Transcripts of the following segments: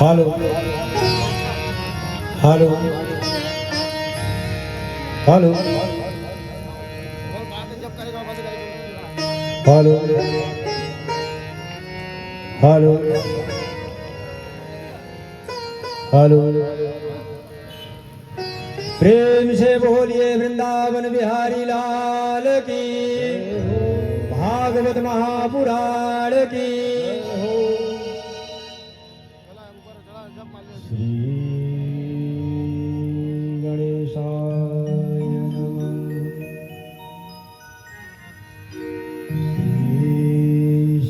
Hello hello hello hello hello hello. प्रेम से बोलिए वृंदावन बिहारी लाल की, भागवत महापुराण की। श्री गणेशाय नमः। श्री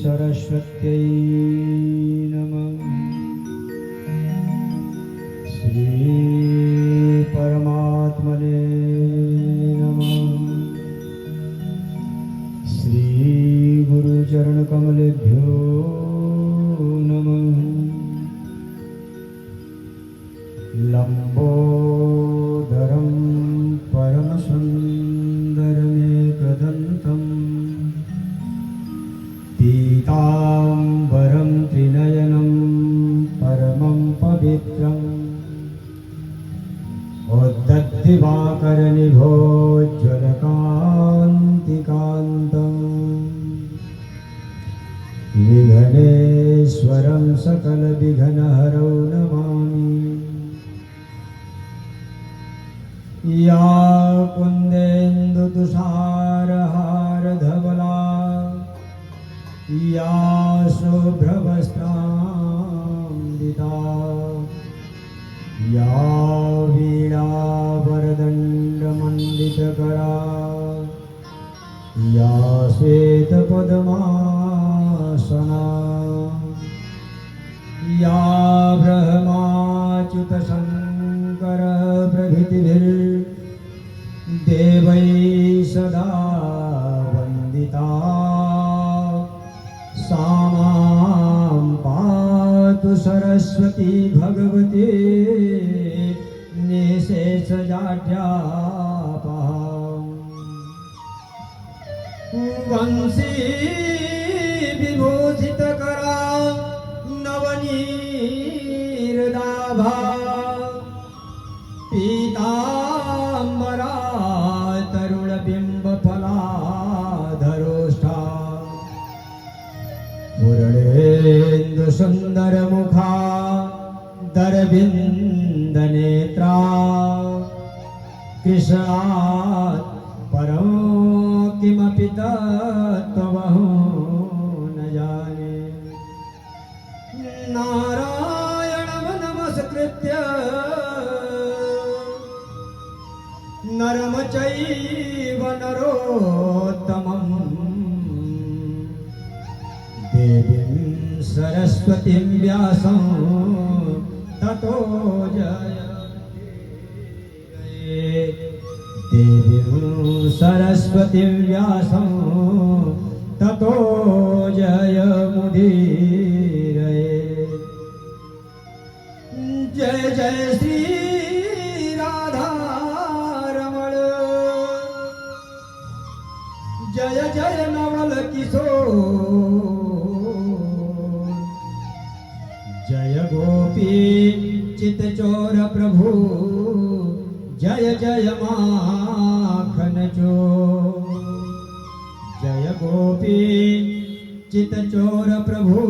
सरस्वत्यै नमः। श्री परमात्मने नमः। श्री गुरुचरण कमलेभ्यो नमः। लंबोदरं परमसुन्दरमेकदन्तं पीताम्बरं त्रिनयनं परमं पवित्रम् उद्दत्तिवाकरनिभोज्ज्वलकान्तिकान्तम् विघ्नेश्वरं सकलविघ्नहरौ नमामि। या कुन्देन्दुतुषारहारधवला या शुभ्रवस्त्रान्विता या वीणावरदण्डमण्डितकरा या श्वेतपद्मासना या ब्रह्माच्युतशङ्कर प्रभृतिभिर्देवैः सदा वन्दिता सा मां पातु सरस्वती भगवती निशेषजाड्यापहा। वंशी विभूषितकरा नवनीरदाभा पीताम्बरा तरुणबिम्बफलाधरोष्ठा पूर्णेन्दुसुन्दरमुखा दरविन्दनेत्रा कृष्णात् परं किमपि तत्त्वमहं न जाने। नारायणं नमस्कृत्य नरं चैव नरोत्तमं देवीं सरस्वतीं व्यासं ततो जयमुदीरये। देवीं सरस्वतीं व्यासं ततो जयमुदीरये। जय जय श्री राधा रमण, जय जय नवल किशोर, जय गोपी चितचोर प्रभु, जय जय माखन चोर। जय गोपी चितचोर प्रभु,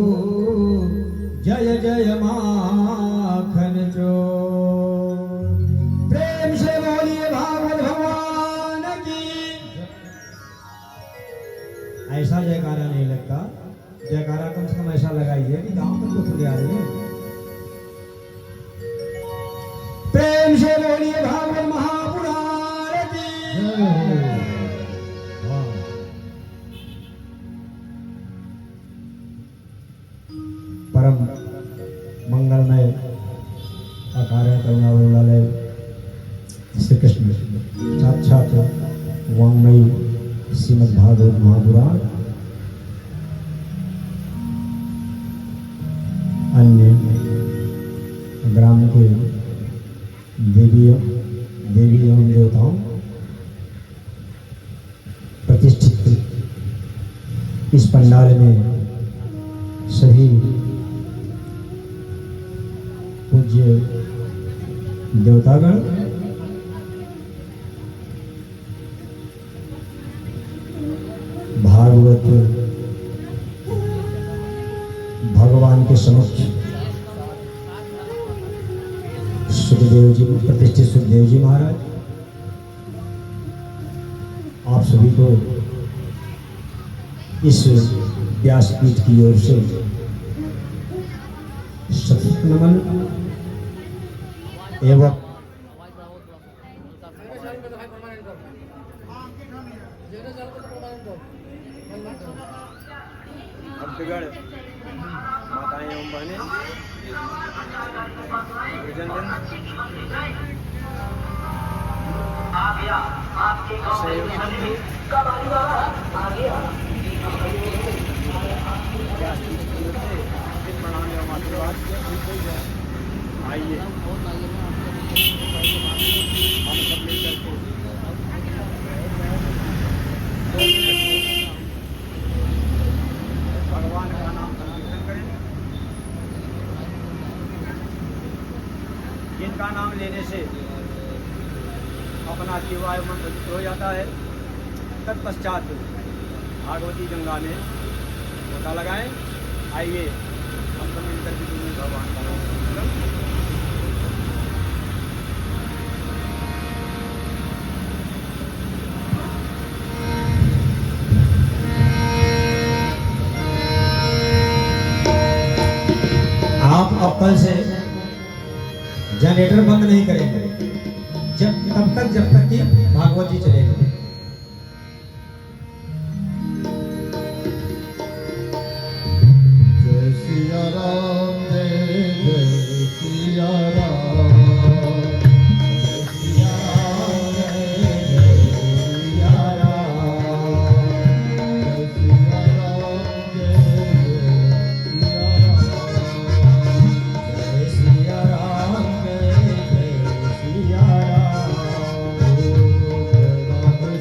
जय जय माखन चोर। प्रेम से बोलिए भागवत भगवान की। ऐसा जयकारा नहीं लगता, जयकारा कम से कम ऐसा लगाइए कि गांव तक तो खुले आ रही है। प्रेम से बोलिए भागवत महापुराण की। परम मंगलमय कार्य करने वाले श्री कृष्ण साक्षात वाङ्मयी श्रीमद् भागवत महापुराण अन्य ग्राम के देवी एवं देवताओं प्रतिष्ठित इस पंडाल में सभी पूज्य देवतागण, भागवत भगवान के समक्ष सुखदेव जी, प्रतिष्ठित सुखदेव जी महाराज, आप सभी को इस व्यासपीठ की ओर से सतत नमन एवं अब्दगढ़ माताएं एवं बहनें, सहयोगी बंधु, प्रणाम एवं आशीर्वाद। आइए हम सब मिलकर के भगवान का नाम संकीर्तन करें। जिनका नाम लेने से अपना जीवायुमन पवित्र हो जाता है, तत्पश्चात भागवती गंगा में गोता लगाएं। आइए हम सब मिलकर के भगवान का नाम संकीर्तन करें। आप अब कल से जनरेटर बंद नहीं करेंगे जब तक कि भागवत जी चलेगी। जय सिया राम, जय जय सिया राम, जय सिया राम, जय जय सिया राम, जय सिया राम, जय सिया राम, जय सिया राम, जय सिया राम, जय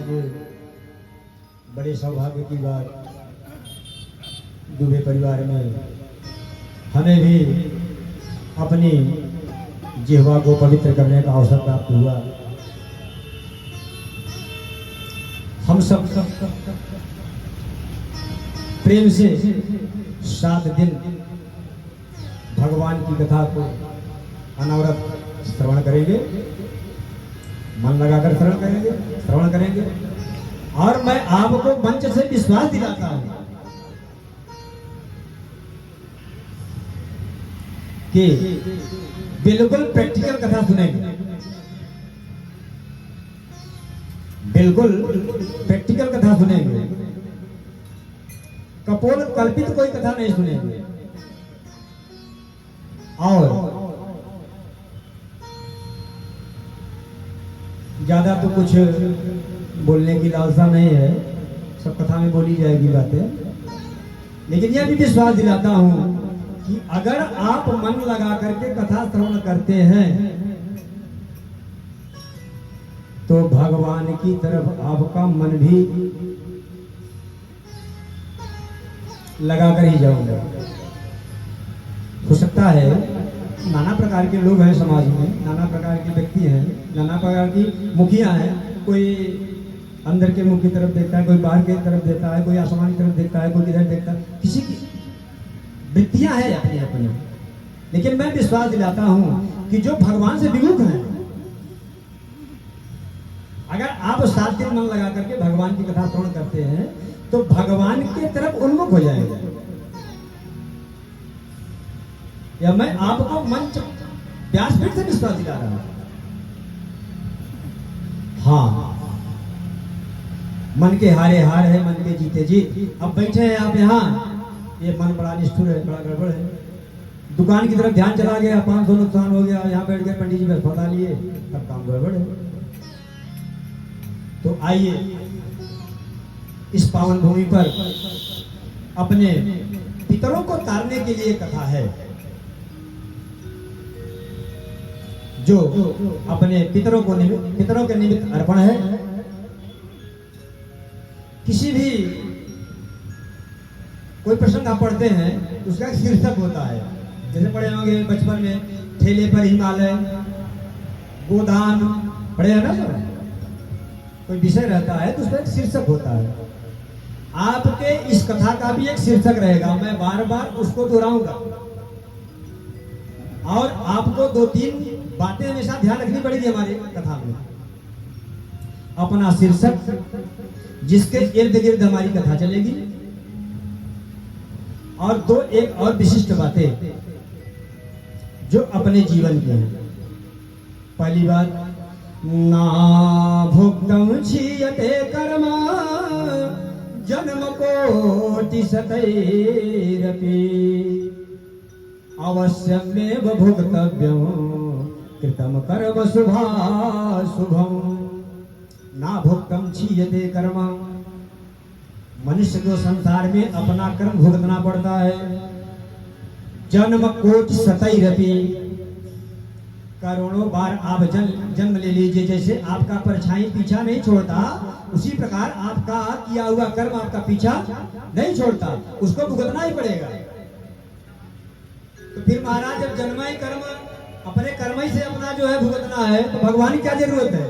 आज बड़े सौभाग्य की बात, दुबे परिवार में हमें भी अपनी जिह्वा को पवित्र करने का अवसर प्राप्त हुआ। हम सब प्रेम से 7 दिन भगवान की कथा को अनवरत श्रवण करेंगे, मन लगाकर श्रवण करेंगे। और मैं आपको मंच से विश्वास दिलाता हूं कि बिल्कुल प्रैक्टिकल कथा सुनेंगे, बिल्कुल प्रैक्टिकल कथा सुनेंगे, कपोल कल्पित कोई कथा नहीं सुनेंगे। और ज्यादा तो कुछ बोलने की लालसा नहीं है, सब कथा में बोली जाएगी बातें। लेकिन यह भी विश्वास दिलाता हूं कि अगर आप मन लगा करके कथा श्रवण करते हैं तो भगवान की तरफ आपका मन भी लगाकर ही जाऊंगा। हो सकता है नाना प्रकार के लोग हैं समाज में, नाना प्रकार के व्यक्ति हैं, नाना प्रकार की मुखिया हैं। कोई अंदर के मुख की तरफ देखता है, कोई बाहर की तरफ देखता है, कोई आसमान की तरफ देखता है, कोई इधर देखता है। किसी की वृत्तियां हैं अपनी अपनी। लेकिन मैं विश्वास दिलाता हूं कि जो भगवान से विमुख हैं, अगर आप 7 दिन मन लगा करके भगवान की कथा श्रवण करते हैं तो भगवान की तरफ उन्मुख हो जाएंगे। या मैं आपको मंच व्यासपीठ से विश्वास दिला रहा हूं। हाँ, मन के हारे हार है, मन के जीते जीत। अब बैठे हैं आप यहाँ, ये मन बड़ा निष्ठुर है, बड़ा गड़बड़ है। दुकान की तरफ ध्यान चला गया, 500 नुकसान हो गया, यहाँ बैठ गए पंडित जी बस बता लिए, तब काम गड़बड़ है। तो आइए इस पावन भूमि पर अपने पितरों को तारने के लिए कथा है, जो अपने पितरों के निमित्त अर्पण है। किसी भी कोई प्रसंग आप पढ़ते हैं उसका एक शीर्षक होता है। जैसे पढ़े होंगे बचपन में, ठेले पर हिमालय, गोदान, पढ़े हैं ना सर? कोई विषय रहता है तो उसका एक शीर्षक होता है। आपके इस कथा का भी एक शीर्षक रहेगा, मैं बार बार उसको दोहराऊंगा। और आपको 2-3 बातें हमेशा ध्यान रखनी पड़ेगी हमारी कथा में। अपना शीर्षक जिसके इर्द गिर्द हमारी कथा चलेगी, और एक और विशिष्ट बातें जो अपने जीवन की हैं। पहली बात, ना भुक्तम क्षीयते कर्मा जन्म कोटि शतैरपि अवश्यमेव भुक्तव्यं कृतम कर्म शुभाशुभम। ना भुक्तम क्षीयते कर्मा, मनुष्य को संसार में अपना कर्म भुगतना पड़ता है। जन्म कोटि शतैरपि, करोड़ों बार आप जन्म ले लीजिए, जैसे आपका परछाई पीछा नहीं छोड़ता, उसी प्रकार आपका किया हुआ कर्म आपका पीछा नहीं छोड़ता, उसको भुगतना ही पड़ेगा। तो फिर महाराज जब जन्मा ही कर्म, अपने कर्म ही से अपना जो है भुगतना है, तो भगवान की क्या जरूरत है?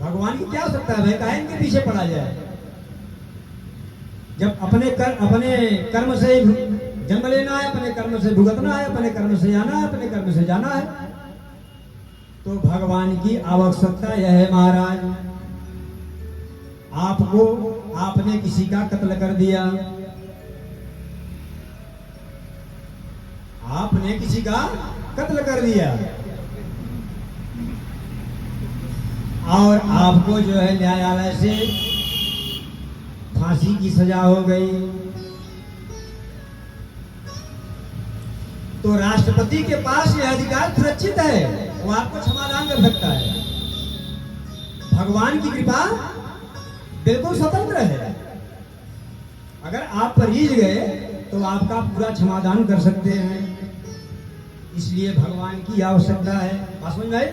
भगवान की क्या आवश्यकता है भाई, काहे इनके पीछे पड़ा जाए? जब अपने कर्म से जन्म लेना है, अपने कर्म से भुगतना है, अपने कर्म से आना है, अपने कर्म से जाना है, तो भगवान की आवश्यकता यह है महाराज। आपने किसी का कत्ल कर दिया, आपने किसी का कत्ल कर दिया, और आपको जो है न्यायालय से फांसी की सजा हो गई, तो राष्ट्रपति के पास यह अधिकार सुरक्षित है, वो आपको क्षमादान कर सकता है। भगवान की कृपा बिल्कुल स्वतंत्र है। अगर आप रीझ गए तो आपका पूरा क्षमादान कर सकते हैं। इसलिए भगवान की आवश्यकता है। बात समझ में आई?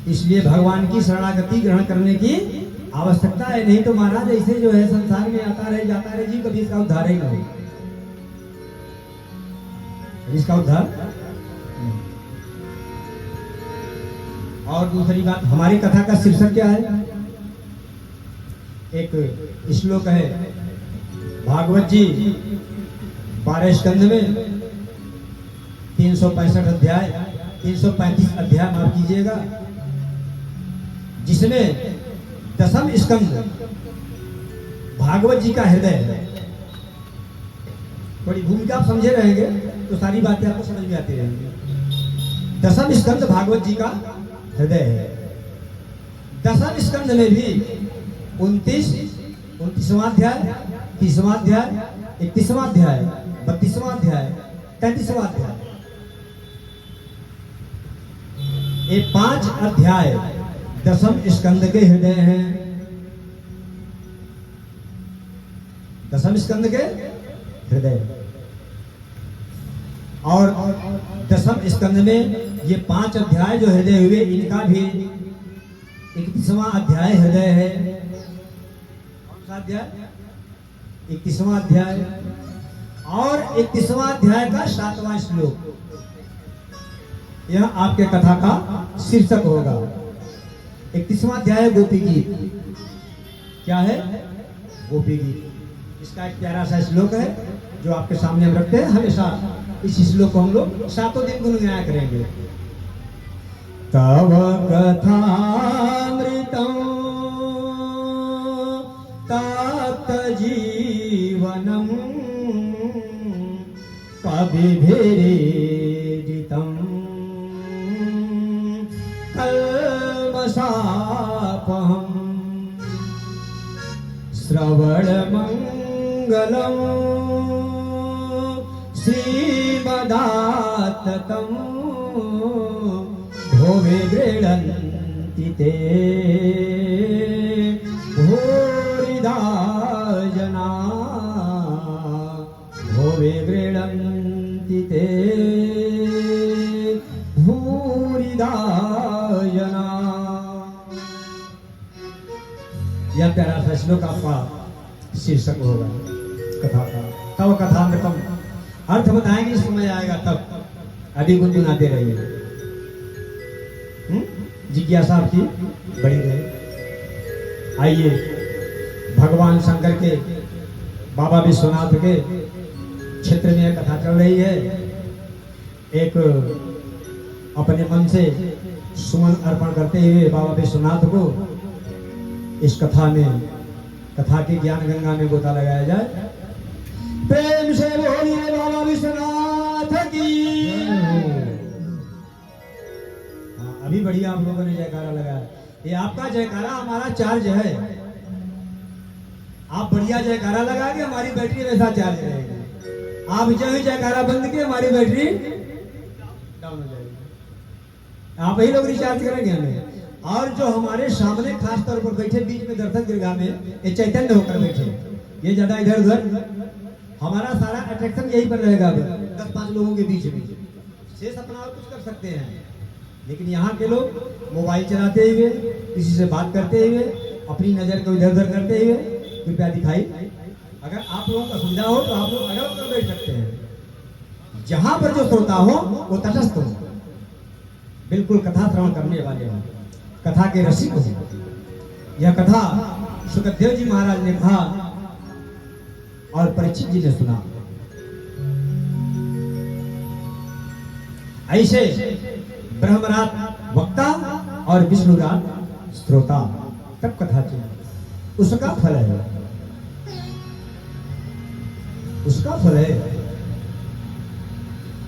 इसलिए भगवान की शरणागति ग्रहण करने की आवश्यकता है। नहीं तो महाराज ऐसे जो है संसार में आता रहे जाता रहे जी, कभी इसका उद्धार ही ना हो, इसका उद्धार नहीं। और दूसरी बात, हमारी कथा का शीर्षक क्या है? एक श्लोक है भागवत जी 12 स्कंद में 365 अध्याय 335 अध्याय माफ कीजिएगा, जिसमें 10वां स्कंद भागवत जी का हृदय है। थोड़ी भूमिका आप समझे रहेंगे तो सारी बातें आपको समझ में आती रहेंगी। 10वां स्कंद भागवत जी का हृदय है। 10वां स्कंद में भी 29वां अध्याय, 30वां अध्याय, 31वां अध्याय, 32वां अध्याय, 33वां अध्याय, ये 5 अध्याय 10वें स्कंद के हृदय हैं। 10वें स्कंद के हृदय। और 10वें स्कंद में ये 5 अध्याय जो हृदय हुए, इनका भी 31वां अध्याय हृदय है। कौन सा अध्याय? 31वां अध्याय। और 31वां अध्याय का 7वां श्लोक यह आपके कथा का शीर्षक होगा। 31वां अध्याय गोपी गीत। क्या है? गोपी गीत। इसका एक प्यारा सा श्लोक है जो आपके सामने हम रखते हैं। हमेशा इस श्लोक को हम लोग 7 दिन गुनगुनाया करेंगे। तव कथामृतं तात जीवनम कविभिरीडितं कल्मषापहं श्रवणमंगलम् श्रीमदाततं भुवि गृह्णन्ति ते भूरिदा जना, भुवि गृह्णन्ति ते भूरिदा जना। यह प्यारा सा श्लोक आपका शीर्षक होगा कथा का। तब कथामृतम अर्थ बताएंगे, समय आएगा तब। अभी गुनगुनाते रहिए, जिज्ञासा आपकी बड़ी रहे। आइए, भगवान शंकर के बाबा विश्वनाथ के क्षेत्र में कथा चल रही है। एक अपने मन से सुमन अर्पण करते हुए बाबा विश्वनाथ को इस कथा में, कथा की ज्ञान गंगा में गोता लगाया जाए। प्रेम से बोलिए बाबा विश्वनाथ की। अभी बढ़िया आप लोगों ने जयकारा लगाया। ये आपका जयकारा हमारा चार्ज है। आप बढ़िया जयकारा लगा के हमारी बैटरी वैसा चार्ज रहेगी। आप जो ही जयकारा बंद किए हमारी बैटरी डाउन हो जाएगी। आप ही लोग रिचार्ज करेंगे हमें। और जो हमारे सामने खास तौर पर बैठे बीच में दर्शक दीर्घा में ये चैतन्य होकर बैठे, ये ज्यादा इधर उधर, हमारा सारा अट्रैक्शन यही पर रहेगा। 10-5 लोगों के बीच में शेष अपना और कुछ कर सकते हैं, लेकिन यहाँ के लोग मोबाइल चलाते हुए, किसी से बात करते हुए, अपनी नजर को इधर उधर करते हुए कृपया दिखाई। अगर आप लोगों का सुविधा हो तो आप लोग अगल बगल बैठ सकते हैं। जहां पर जो श्रोता हो वो तटस्थ हो, बिल्कुल कथा श्रवण करने वाले हो, कथा के रसिक हो। यह कथा सुखदेव जी महाराज ने कहा और परीक्षित जी ने सुना। ऐसे ब्रह्मरात वक्ता और विष्णुरात श्रोता तब कथा चली। उसका फल है, उसका फल है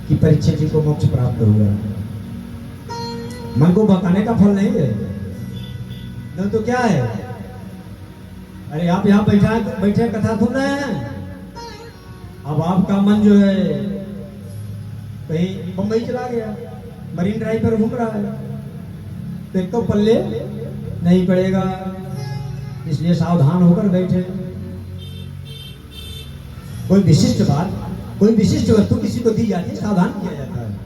कि परीक्षित जी को मोक्ष प्राप्त हुआ। मन को बहकाने का फल नहीं है। न तो क्या है? अरे आप यहाँ बैठे कथा सुन रहे हैं, अब आपका मन जो है कहीं बंबई चला गया, मरीन ड्राइव पर घूम रहा है, तो एक तो पल्ले नहीं पड़ेगा। इसलिए सावधान होकर बैठे। कोई विशिष्ट बात, कोई विशिष्ट वस्तु किसी को दी जाती है, सावधान किया जाता है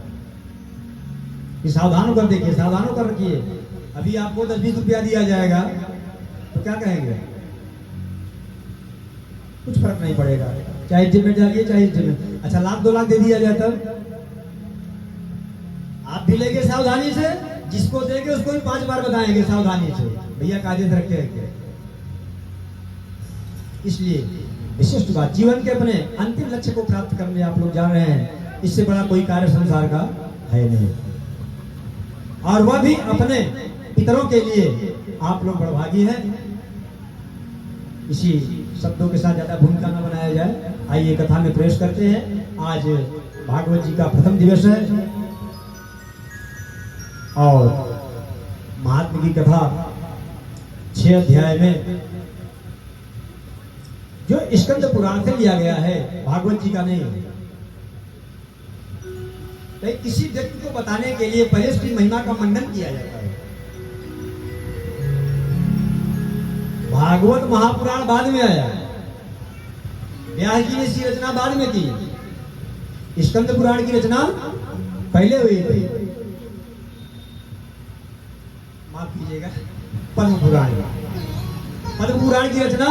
कि सावधान होकर देखिए, सावधान होकर रखिए। अभी आपको 10-20 रुपया दिया जाएगा तो क्या कहेंगे? कुछ फर्क नहीं पड़ेगा, चाहे जेब में डालिए चाहे जेब में। अच्छा 1-2 लाख दे दिया जाए तब आप भी लेंगे सावधानी से, जिसको देंगे उसको भी 5 बार बताएंगे सावधानी से, भैया कायदे रखे रखे। इसलिए विशिष्ट बात, जीवन के अपने अंतिम लक्ष्य को प्राप्त करने आप लोग जा रहे हैं, इससे बड़ा कोई कार्य संसार का है नहीं। और वह भी अपने पितरों के लिए आप लोग बड़भागी हैं। इसी शब्दों के साथ ज्यादा भूमिका न बनाया जाए, आइए कथा में प्रवेश करते हैं। आज भागवत जी का प्रथम दिवस है और महात्मा की कथा 6 अध्याय में जो स्कंद पुराण से लिया गया है, भागवत जी का नहीं। तो किसी व्यक्ति को बताने के लिए पहले उसकी महिमा का मंडन किया जाता है। भागवत महापुराण बाद में आया, व्यास जी ने इसकी रचना बाद में की, स्कंद पुराण की रचना पहले हुई थी। माफ कीजिएगा, पद्म पुराण की रचना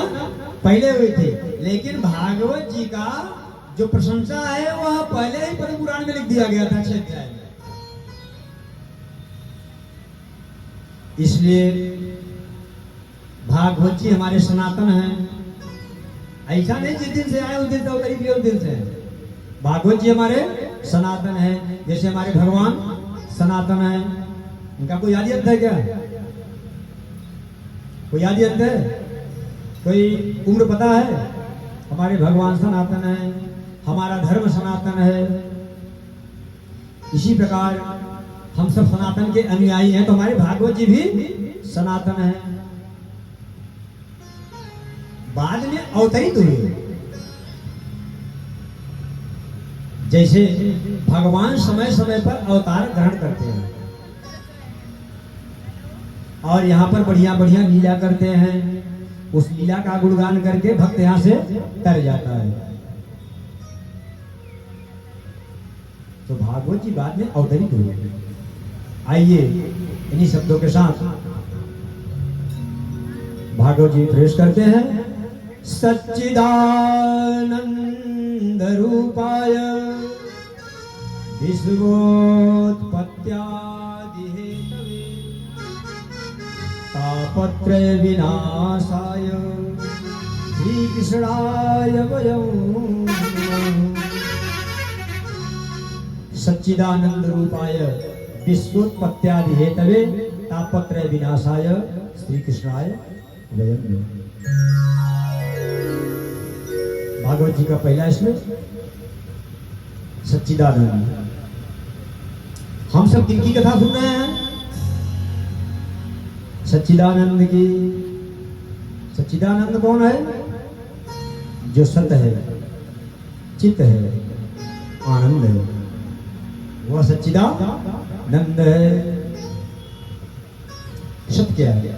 पहले हुई थी, लेकिन भागवत जी का जो प्रशंसा है वह पहले ही पद्म पुराण में लिख दिया गया था 6 अध्याय में। इसलिए भागवत जी हमारे सनातन हैं। ऐसा नहीं जिस दिन से आए उस दिन से उतरी भी उस दिन से। भागवत जी हमारे सनातन हैं, जैसे हमारे भगवान सनातन हैं। इनका कोई आदियत है क्या? कोई आदियत है? कोई उम्र पता है? हमारे भगवान सनातन है, हमारा धर्म सनातन है। इसी प्रकार हम सब सनातन के अनुयायी हैं, तो हमारे भागवत जी भी सनातन है। बाद में अवतरित हुए, जैसे भगवान समय समय पर अवतार ग्रहण करते हैं और यहाँ पर बढ़िया बढ़िया लीला करते हैं। उस लीला का गुणगान करके भक्त यहाँ से तर जाता है। तो भागवत जी बाद में अवतरित हुए। आइए इन्हीं शब्दों के साथ भागवत जी प्रवेश करते हैं। सच्चिदानंद रूपाय विश्वोत्पत्त्यादि हेतवे तापत्रय विनाशाय श्री कृष्णाय वयम्। सच्चिदानंद रूपाय विश्वोत्पत्त्यादि हेतवे तापत्रय विनाशाय श्री कृष्णाय वयम्। भागवत जी का पहला श्लोक सच्चिदानंद। हम सब किनकी कथा सुन रहे हैं? सच्चिदानंद की। सच्चिदानंद कौन है? जो सत है, चित्त है, आनंद है, वह सच्चिदानंद है। सत्य क्या है?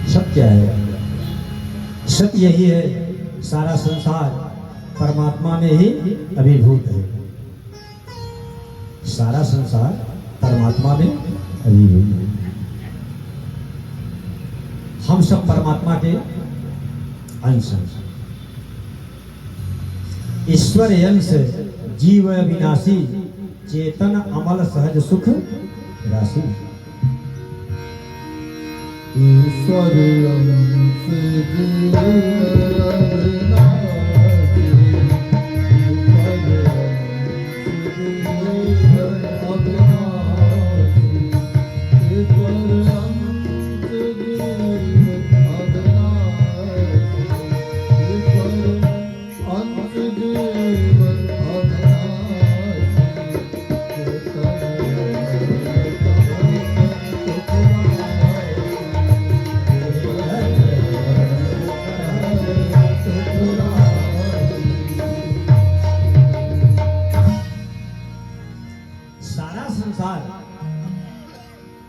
सत्य है, सत्य यही है, सारा संसार परमात्मा में ही अभिभूत है। सारा संसार परमात्मा में अभिभूत है। हम सब परमात्मा के अंश हैं। ईश्वर अंश जीव विनाशी चेतन अमल सहज सुख राशि। ईश्वर अंश जीव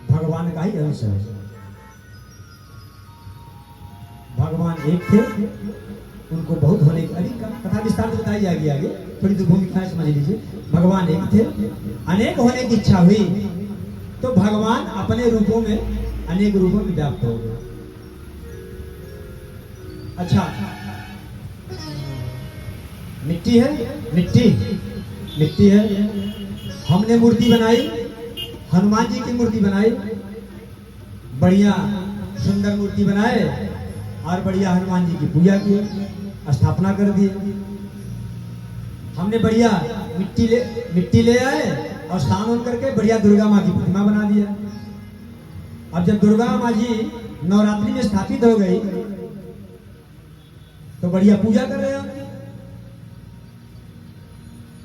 भगवान का ही अंश है। भगवान एक थे उनको बहुत होने की अभी कथा विस्तार से बताई जाएगी आगे, थोड़ी तो भूमिका समझ लीजिए। भगवान एक थे, अनेक होने की इच्छा हुई तो भगवान अपने रूपों में अनेक रूपों में व्याप्त हो गए। अच्छा, मिट्टी है, मिट्टी है, हमने मूर्ति बनाई, हनुमान जी की मूर्ति बनाई, बढ़िया सुंदर मूर्ति बनाए और बढ़िया हनुमान जी की पूजा की, स्थापना कर दी। हमने बढ़िया मिट्टी ले आए और स्नान करके बढ़िया दुर्गा माँ की प्रतिमा बना दिया। अब जब दुर्गा माँ जी नवरात्रि में स्थापित हो गई तो बढ़िया पूजा कर रहे हैं।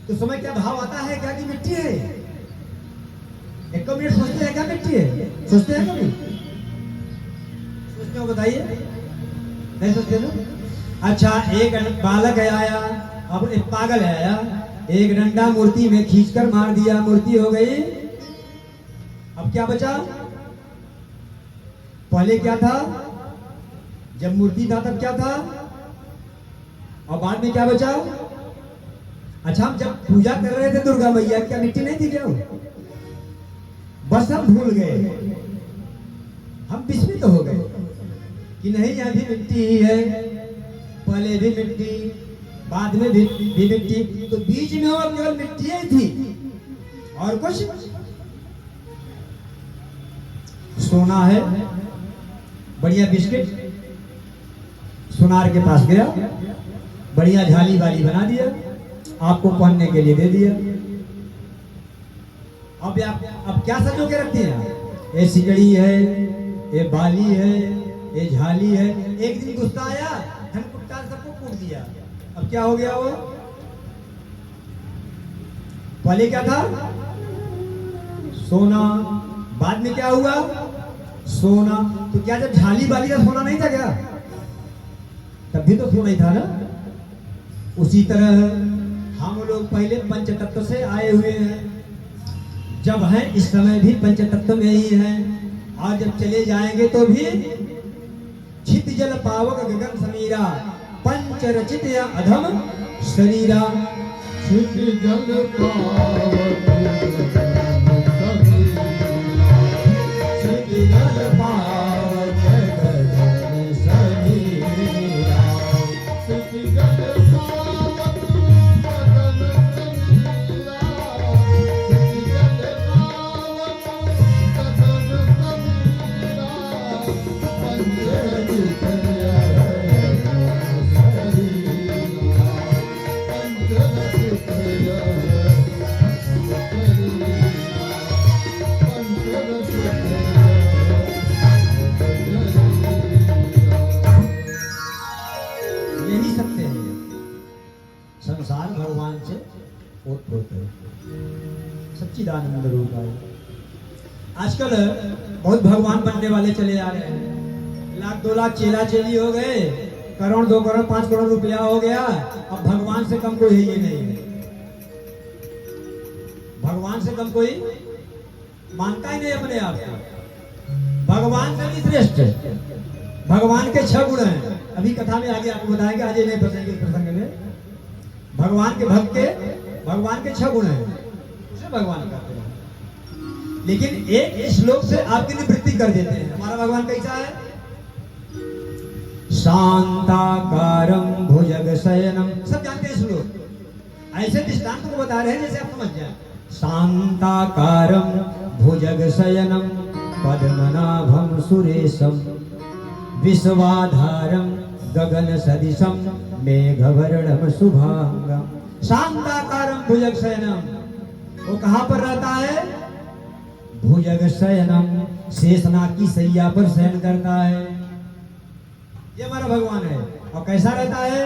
तो समय क्या भाव आता है क्या कि मिट्टी है? एक मिनट सोचते हैं क्या मिट्टी है? सोचते हैं कभी? सोचते हो बताइए, नहीं सोचते ना? अच्छा, एक बालक आया, अब एक पागल आया, एक डंडा मूर्ति में खींचकर मार दिया, मूर्ति हो गई। अब क्या बचा? पहले क्या था? जब मूर्ति था तब क्या था, और बाद में क्या बचा? अच्छा, हम जब पूजा कर रहे थे दुर्गा मैया, क्या मिट्टी नहीं थी क्या? बस हम भूल गए, हम विस्मित हो गए कि नहीं, यहाँ भी मिट्टी ही है, पहले भी मिट्टी, बाद में भी मिट्टी, तो बीच में वो केवल मिट्टी ही थी और कुछ। सोना है, बढ़िया बिस्किट सुनार के पास गया, बढ़िया झाली वाली बना दिया, आपको पहनने के लिए दे दिया। अब क्या सजो के रखते हैं? ये सिकड़ी है, ये बाली है, ये झाली है। एक दिन गुस्सा आया, धनकुट्टा सबको कूट दिया। अब क्या हो गया? वो पहले क्या था? सोना, बाद में क्या हुआ? सोना। तो क्या जब झाली बाली का सोना नहीं था क्या? तब भी तो सोना ही था ना। उसी तरह हम लोग पहले पंच तत्व से आए हुए हैं, जब हैं इस समय भी पंच तत्व में ही हैं, और जब चले जाएंगे तो भी छित जल पावक गगन समीरा, पंच रचित या अधम शरीरा। छित जल पावक संसार भगवान से ओतप्रोत है, सच्चिदानंद रूप है। आजकल बहुत भगवान बनने वाले चले आ रहे हैं, 1,00,000 2 लाख चेला चेली हो गए, करोड़ 2 करोड़ 5 करोड़ रुपया हो गया। अब भगवान से कम कोई है ये नहीं है, भगवान से कम कोई मानता ही नहीं अपने आप को। भगवान से भी श्रेष्ठ है। भगवान के 6 गुण हैं, अभी कथा में आगे आपको बताएंगे, आज ये नहीं बचेंगे प्रसंग में। भगवान के भक्त के भगवान के 6 गुण हैं, उसे भगवान कहते हैं। लेकिन एक श्लोक से आपकी निवृत्ति कर देते हैं। हमारा भगवान कैसा है? शांताकारं भुजग शयनम। सब जानते हैं श्लोक, ऐसे दृष्टांत को बता रहे हैं जैसे आप समझ जाए। शांताकारं भुजग शयनम पद्मनाभं सुरेशम विश्वाधारं गगन सदिशम मेघवर्णम शुभांगम। शांताकारं भुजग शयनम, वो कहां पर रहता है? भुजग शयनम, शेषनाग की सैया पर शयन करता है। ये हमारा भगवान है। और कैसा रहता है?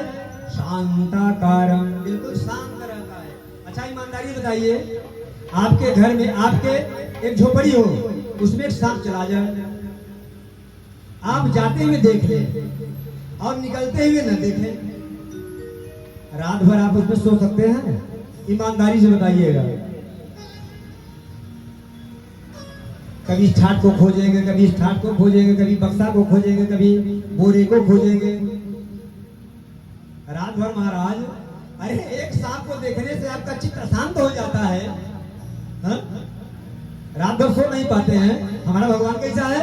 शांताकारं, बिल्कुल शांत रहता है। अच्छा, ईमानदारी बताइए, आपके घर में आपके एक झोपड़ी हो, उसमें एक सांप चला जाए, आप जाते हुए देख लें और निकलते हुए न देखें, रात भर आप उसमें सो सकते हैं? ईमानदारी से बताइएगा। कभी इस ठाट को खोजेंगे, कभी इस ठाट को खोजेंगे, कभी बक्सा को खोजेंगे, कभी बोरे को खोजेंगे, रात भर महाराज, अरे एक सांप को देखने से आपका चित्त अशांत हो जाता है, हाँ? रात भर सो नहीं पाते हैं। हमारा भगवान कैसा है?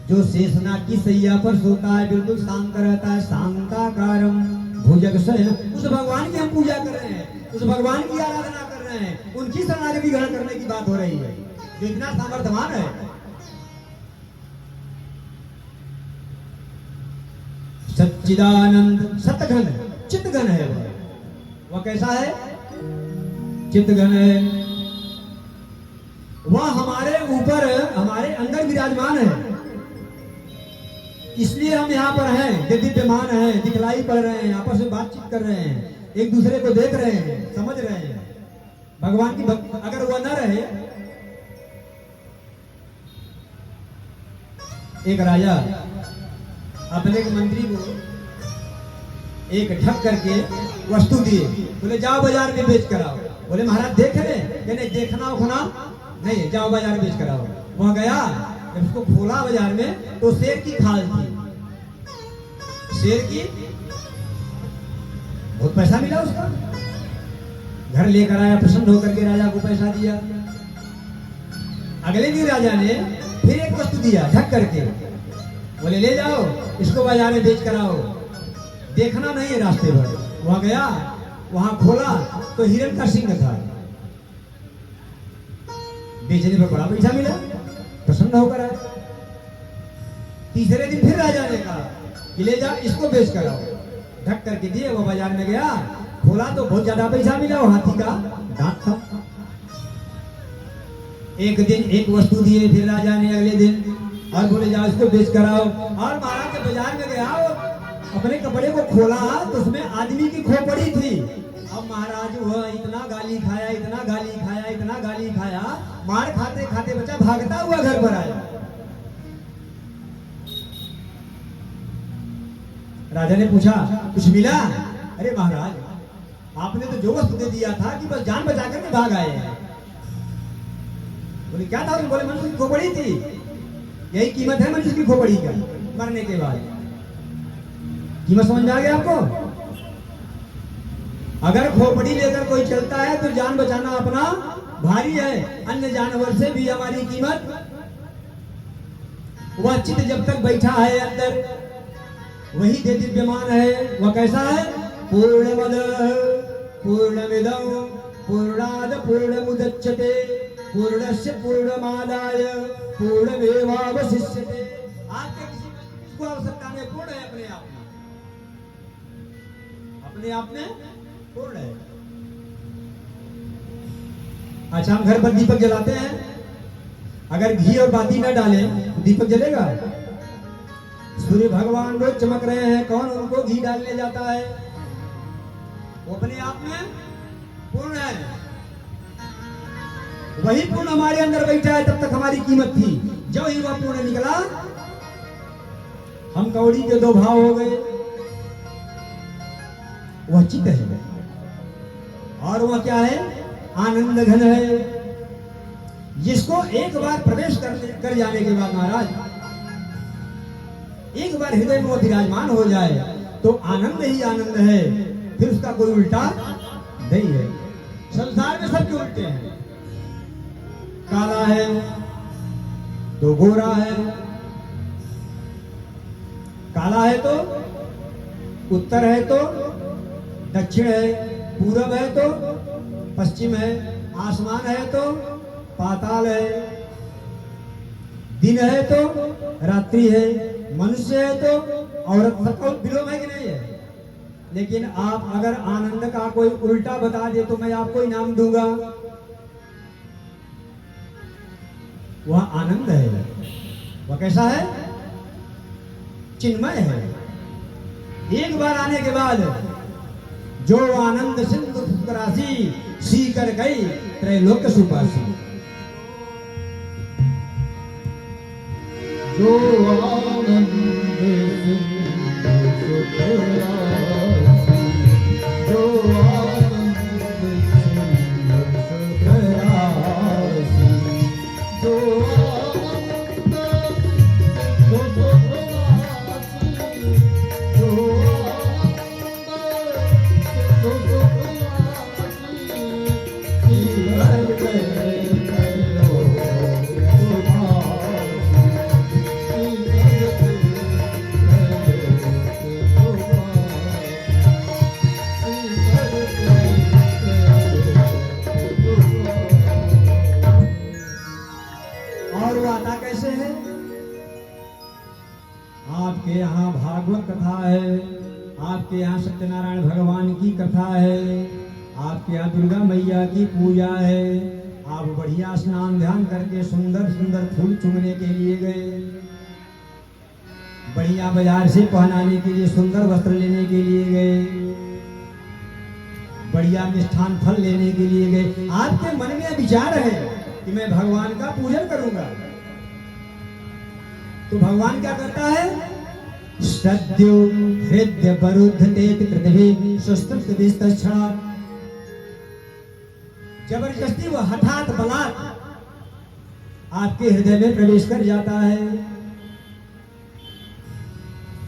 जो शेषनाग की सैया पर सोता है, बिल्कुल शांत रहता है, शांताकारम भुजग शयन। उस भगवान की हम पूजा कर रहे हैं, उस भगवान की आराधना कर रहे हैं, उनकी शरणागति ग्रहण करने की बात हो रही है। जो इतना सामर्थ्यवान है, सच्चिदानंद सतघन चितघन है वह कैसा है? चितघन है। वह हमारे ऊपर, हमारे अंदर विराजमान है। इसलिए हम यहाँ पर हैं, दिव्यमान हैं, दिखलाई पड़ रहे हैं, आपस में बातचीत कर रहे हैं, एक दूसरे को देख रहे हैं, समझ रहे हैं। भगवान की भक्ति अगर वह न रहे, एक राजा अपने एक मंत्री को एक ठग करके वस्तु दिए, बोले जाओ बाजार में बेच कर आओ। बोले महाराज देख रहे, नहीं देखना उखना नहीं, जाओ बाजार में बेच कर आओ। वहां गया, जब उसको खोला बाजार में तो शेर की खाल थी, शेर की, बहुत पैसा मिला उसका। घर लेकर आया, प्रसन्न होकर के राजा को पैसा दिया। अगले दिन राजा ने फिर एक वस्तु दिया ढक करके, बोले ले जाओ इसको बाजार में बेच कर आओ, देखना नहीं है रास्ते भर। वहां गया, वहां खोला तो हिरण का सिंह था। बेचने पर बड़ा पैसा मिला, प्रसन्न होकर आया। तीसरे दिन फिर राजा ने कहा कि ले जा इसको बेच कर आओ, ढक करके दिए। वो बाजार में गया, खोला तो बहुत ज्यादा पैसा मिला, वो हाथी का दांत था। एक दिन एक वस्तु दिए फिर राजा ने अगले दिन, और बोले जाओ इसको बेच कर आओ। और महाराज जब बाजार में गया, अपने कपड़े को खोला तो उसमें आदमी की खोपड़ी थी। अब महाराज वह इतना गाली खाया, इतना गाली खाया, इतना गाली खाया, मार खाते खाते बच्चा भागता हुआ घर पर आया। राजा ने पूछा कुछ मिला? अरे महाराज आपने तो जो वस्तु दे दिया था कि बस जान बचा करके भाग आए हैं। बोले क्या था? बोले मनुष्य की खोपड़ी थी, यही कीमत है मनुष्य की खोपड़ी का मरने के बाद। कीमत समझ में आ गया आपको? अगर खोपड़ी लेकर कोई चलता है तो जान बचाना अपना भारी है, अन्य जानवर से भी हमारी कीमत। वह चित्त जब तक बैठा है अंदर, वही दिव्यमान है। वह कैसा है? पूर्णमद पूर्णमिदं पूर्णाद पूर्णमुदच्यते पूर्णस्य पूर्णमादाय पूर्णमेवावशिष्यते। आपके किसी को आवश्यकता नहीं, पूर्ण है अपने आप में, अपने आप में पूर्ण है। अच्छा हम घर पर दीपक जलाते हैं, अगर घी और बाती न डालें तो दीपक जलेगा? सूर्य भगवान रोज चमक रहे हैं, कौन उनको घी डालने जाता है? वो अपने आप में पूर्ण है। वही पूर्ण हमारे अंदर बैठा है, तब तक हमारी कीमत थी। जब ही वह पूर्ण निकला, हम कौड़ी के दो भाव हो गए। वह चित्त है, और वह क्या है? आनंद घन है। जिसको एक बार प्रवेश कर जाने के बाद महाराज, एक बार हृदय में वो विराजमान हो जाए तो आनंद ही आनंद है, फिर उसका कोई उल्टा नहीं है। संसार में सबके उल्टे हैं, काला है तो गोरा है, काला है तो उत्तर है तो दक्षिण है, पूरब है तो पश्चिम है, आसमान है तो पाताल है, दिन है तो रात्रि है, मनुष्य है तो औरत। सबका विलोम है कि नहीं है? लेकिन आप अगर आनंद का कोई उल्टा बता दे तो मैं आपको इनाम दूंगा। वह आनंद है। वह कैसा है? चिन्मय है। एक बार आने के बाद जो आनंद सिंधु राशि सीकर गई त्रैलोक सुपासी। जो आनंद सिंधु सुखरासी, जो आनंद सिंधु सुखरासी, जो आनंद सिंधु सुखरासी, जो आनंद कैसे है? आपके यहाँ भागवत कथा है, आपके यहाँ सत्यनारायण भगवान की कथा है, आपके यहाँ दुर्गा मैया की पूजा है। आप बढ़िया स्नान ध्यान करके सुंदर सुंदर फूल चुनने के लिए गए, बढ़िया बाजार से पहनाने के लिए सुंदर वस्त्र लेने के लिए गए, बढ़िया मिष्ठान फल लेने के लिए गए। आपके मन में विचार है कि मैं भगवान का पूजन करूंगा, तो भगवान क्या करता है? सद्यो हृदय बरुद्धतेति पृथ्वी सुस्तुतविस्तच्छा। जबरदस्ती वो हठात बलात् आपके हृदय में प्रवेश कर जाता है।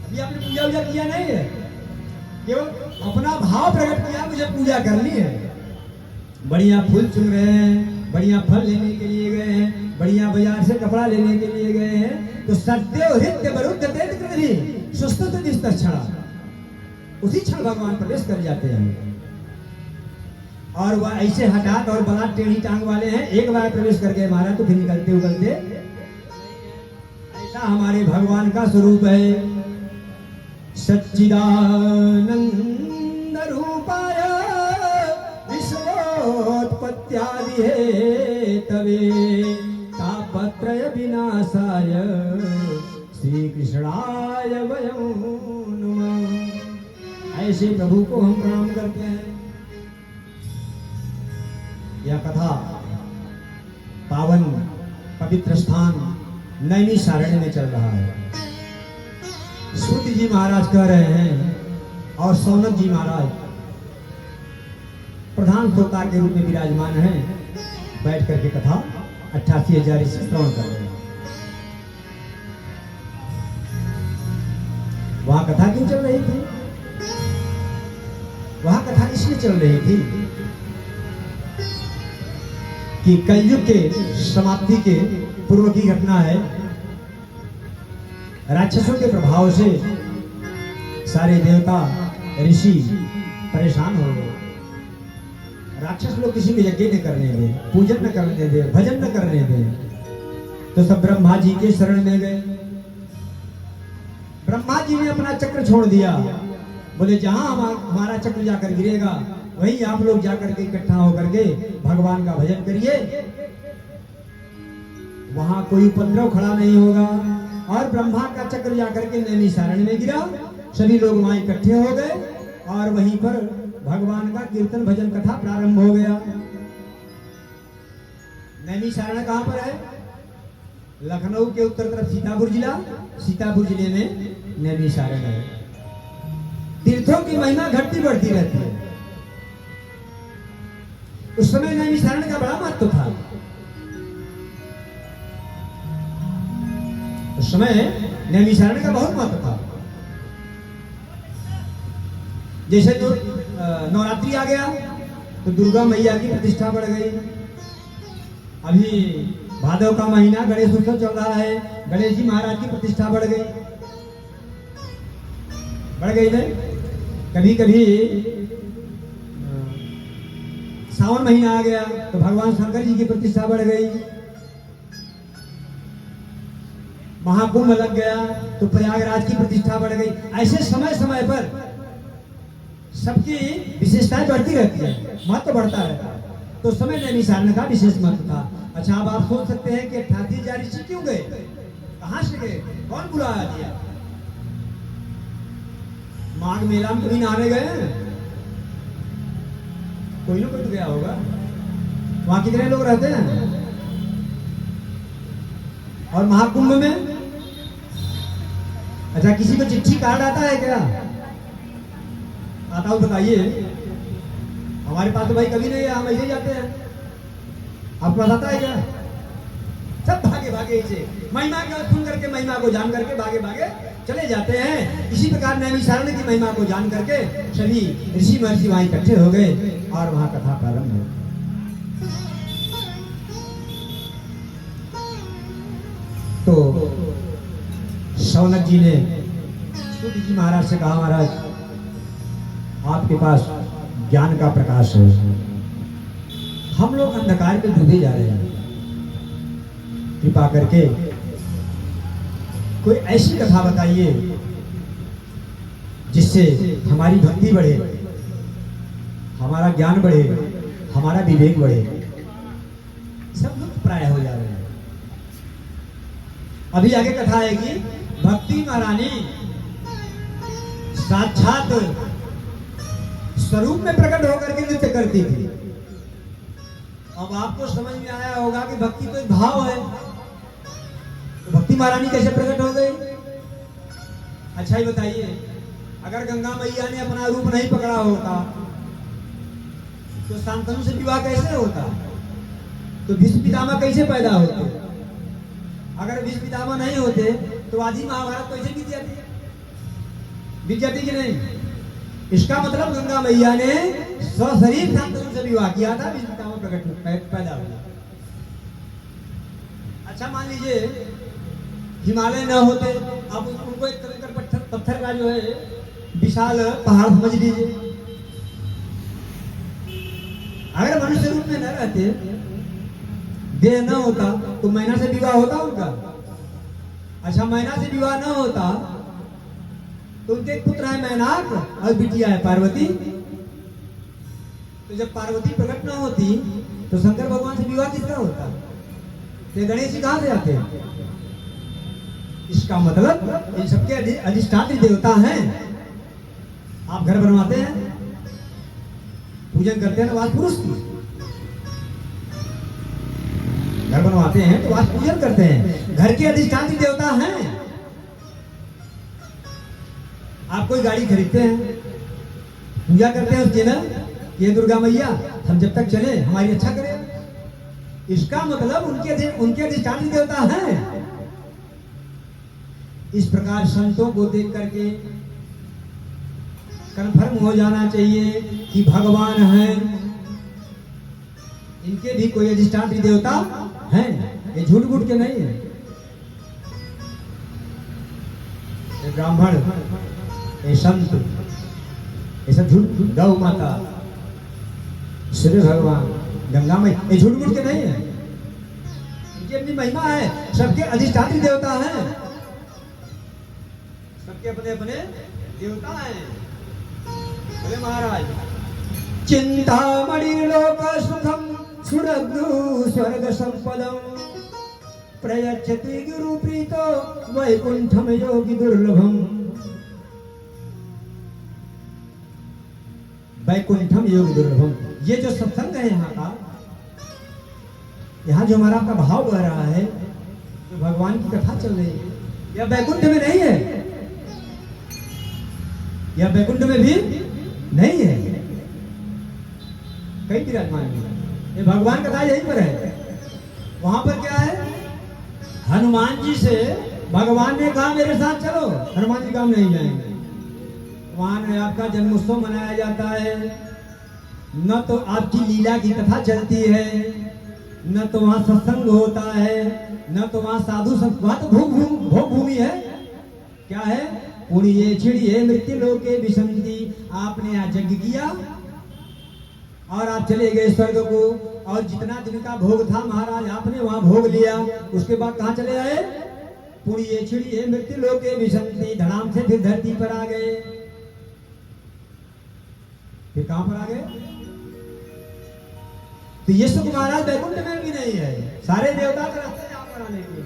अभी आपने पूजा वूजा किया नहीं है, केवल अपना भाव प्रकट किया, मुझे पूजा करनी है। बढ़िया फूल चुन रहे हैं, बढ़िया फल लेने के लिए गए हैं, बढ़िया बाजार से कपड़ा लेने के लिए गए हैं, तो सद्यो हृदय बरुद्धतेति पृथ्वी सुस्तुतविस्तच्छा, उसी क्षण भगवान प्रवेश कर जाते हैं। और वह ऐसे हठात और बड़ा टेढ़ी टांग वाले हैं, एक बार प्रवेश कर गए महाराज तो फिर निकलते उगलते। ऐसा हमारे भगवान का स्वरूप है। सच्चिदानंद रूपाय विश्वोत्पत्त्यादि हेतवे तापत्रय विनाशाय श्री कृष्णाय वयं नमः। ऐसे प्रभु को हम प्रणाम करते हैं। यह कथा पावन पवित्र स्थान नैमिषारण्य में चल रहा है। सूत जी महाराज कह रहे हैं और सौनक जी महाराज प्रधान श्रोता के रूप में विराजमान हैं, बैठ करके कथा 88,000 श्रवण कर रहे हैं। वहां कथा क्यों चल रही थी? वहां कथा इसलिए चल रही थी कि कलयुग के समाप्ति के पूर्व की घटना है। राक्षसों के प्रभाव से सारे देवता ऋषि परेशान हो गए। राक्षस लोग किसी को यज्ञ न करने दे, पूजन न करने दे, भजन न करने दे, तो सब ब्रह्मा जी के शरण में गए। ब्रह्मा जी ने अपना चक्र छोड़ दिया, बोले जहां हमारा चक्र जाकर गिरेगा वहीं आप लोग जाकर के इकट्ठा होकर के भगवान का भजन करिए, वहां कोई उपद्रव खड़ा नहीं होगा। और ब्रह्मा का चक्र जाकर के नैमिषारण्य में गिरा, सभी लोग वहां इकट्ठे हो गए और वहीं पर भगवान का कीर्तन भजन कथा प्रारंभ हो गया। नैमिषारण्य कहां पर है? लखनऊ के उत्तर तरफ सीतापुर जिला, सीतापुर जिले में नैमिषारण्य है। तीर्थों की महिमा घटती बढ़ती रहती है। उस समय नैमिषारण्य का बड़ा महत्व था। उस समय नैमिषारण्य का बहुत महत्व था। जैसे जो नवरात्रि आ गया तो दुर्गा मैया की प्रतिष्ठा बढ़ गई। अभी भादव का महीना गणेश उत्सव चल रहा है, गणेश जी महाराज की प्रतिष्ठा बढ़ गई नहीं? कभी कभी सावन महीना आ गया तो भगवान शंकर जी की प्रतिष्ठा बढ़ गई। महाकुंभ लग गया तो प्रयागराज की प्रतिष्ठा बढ़ गई। ऐसे समय समय पर सबकी विशेषताएं बढ़ती रहती है, महत्व बढ़ता रहता है। तो समय नैमिषारण्य का विशेष महत्व था। अच्छा, अब आप सोच सकते हैं कि 88,000 ऋषि क्यों गए, कहां से गए, कौन बुलाया दिया? माघ मेला में कोई नहाने गए, कोई ना कोई तो गया होगा। वहां कितने लोग रहते हैं? और महाकुंभ में अच्छा किसी को चिट्ठी कार्ड आता है क्या? आता हो बताइए। हमारे पास तो भाई कभी नहीं है, हम ऐसे जाते हैं। आपको बताता है क्या? सब भागे भागे इसे महिमा को सुन करके, महिमा को जान करके भागे भागे चले जाते हैं। इसी प्रकार नैमिषारण्य की महिमा को जान करके सभी ऋषि महर्षि वहां इकट्ठे हो गए और वहां कथा प्रारंभ हो। तो शौनक जी ने सूत जी महाराज से कहा, महाराज आपके पास ज्ञान का प्रकाश है, हम लोग अंधकार में डूबे जा रहे हैं, कृपा करके कोई ऐसी कथा बताइए जिससे हमारी भक्ति बढ़े, हमारा ज्ञान बढ़े, हमारा विवेक बढ़े। सब लुप्त प्राय हो जा रहे हैं। अभी आगे कथा आएगी, भक्ति महारानी साक्षात स्वरूप में प्रकट होकर के नृत्य करती थी। अब आपको समझ में आया होगा कि भक्ति तो एक भाव है, तो भक्ति महारानी कैसे प्रकट हो गई? अच्छा ही बताइए, अगर गंगा मैया ने अपना रूप नहीं पकड़ा होता तो शांतनु से विवाह कैसे होता? तो भीष्म पितामह कैसे पैदा होते? अगर भीष्म पितामह नहीं होते तो आदि महाभारत कैसे बीत जाती? बीत जाती कि नहीं? इसका मतलब गंगा मैया ने सशरीर शांतनु से विवाह किया था, भीष्म पितामह प्रकट पैदा हुआ। अच्छा मान लीजिए हिमालय न होते, अब उनको एक कंकड़ पत्थर का जो है विशाल पहाड़ समझ लीजिए। अगर मनुष्य रूप में न रहते, देह न होता, तो मैना से विवाह होता उनका? अच्छा मैना से विवाह न होता तो उनके एक पुत्र है मैनाक और बिटिया है पार्वती। तो जब पार्वती प्रकट न होती तो शंकर भगवान से विवाह किसका होता? तो गणेश जी कहां से आते? इसका मतलब इन सबके अधिष्ठात्री देवता हैं। आप घर बनवाते हैं, पूजन करते हैं ना वास्तु पुरुष की, घर बनवाते हैं तो वास्तु पूजन करते हैं, घर के अधिष्ठात्री देवता हैं। आप कोई गाड़ी खरीदते हैं, पूजा करते हैं उसकी ना, ये दुर्गा मैया हम जब तक चले हमारी अच्छा करे। इसका मतलब उनके अधिष्ठात्री देवता हैं। इस प्रकार संतों को देख करके कन्फर्म हो जाना चाहिए कि भगवान हैं, इनके भी कोई अधिष्ठात्री देवता हैं, ये झूठ मूठ के नहीं है। ये ब्राह्मण, ये संत, ये सब झूठ, गौ माता, सूर्य भगवान, गंगा मैया, ये झूठ मूठ के नहीं है। इनकी अपनी महिमा है, सबके अधिष्ठात्री देवता हैं, सबके अपने अपने देवता हैं। बोले महाराज, चिंतामणि लोक सुखम सुरग्नु स्वर्ग संपदम प्रयच्छति गुरु प्रीतो वैकुंठम योगी दुर्लभम। वैकुंठम योगी दुर्लभम, ये जो सत्संग है यहाँ का, यहाँ जो हमारा आपका भाव बह रहा है, जो भगवान की कथा चल रही है, यह वैकुंठ में नहीं है, यह वैकुंठ में भी नहीं है, कई विराजमान है। ये भगवान कथा यहीं पर है। वहां पर क्या है? हनुमान जी से भगवान ने कहा मेरे साथ चलो, हनुमान जी काम नहीं जाएंगे। वहां आपका जन्मोत्सव मनाया जाता है, न तो आपकी लीला की कथा चलती है, न तो वहां सत्संग होता है, न तो वहां साधु संत, वहां तो भोग भूमि है। क्या है? पुण्ये छिड़िए मृत्यु लोके विसंति। आपने यहाँ यज्ञ किया और आप चले गए स्वर्ग को, और जितना जिनका भोग था महाराज आपने वहां भोग लिया, उसके बाद कहाँ चले आए? पुण्ये छिड़िए मृत्यु लोके विसंति, धड़ाम से फिर धरती पर आ गए। फिर कहां पर आ गए? तो ये सुख महाराज वैकुंठ में भी नहीं है, सारे देवता का रास्ते यहाँ पर आने के लिए।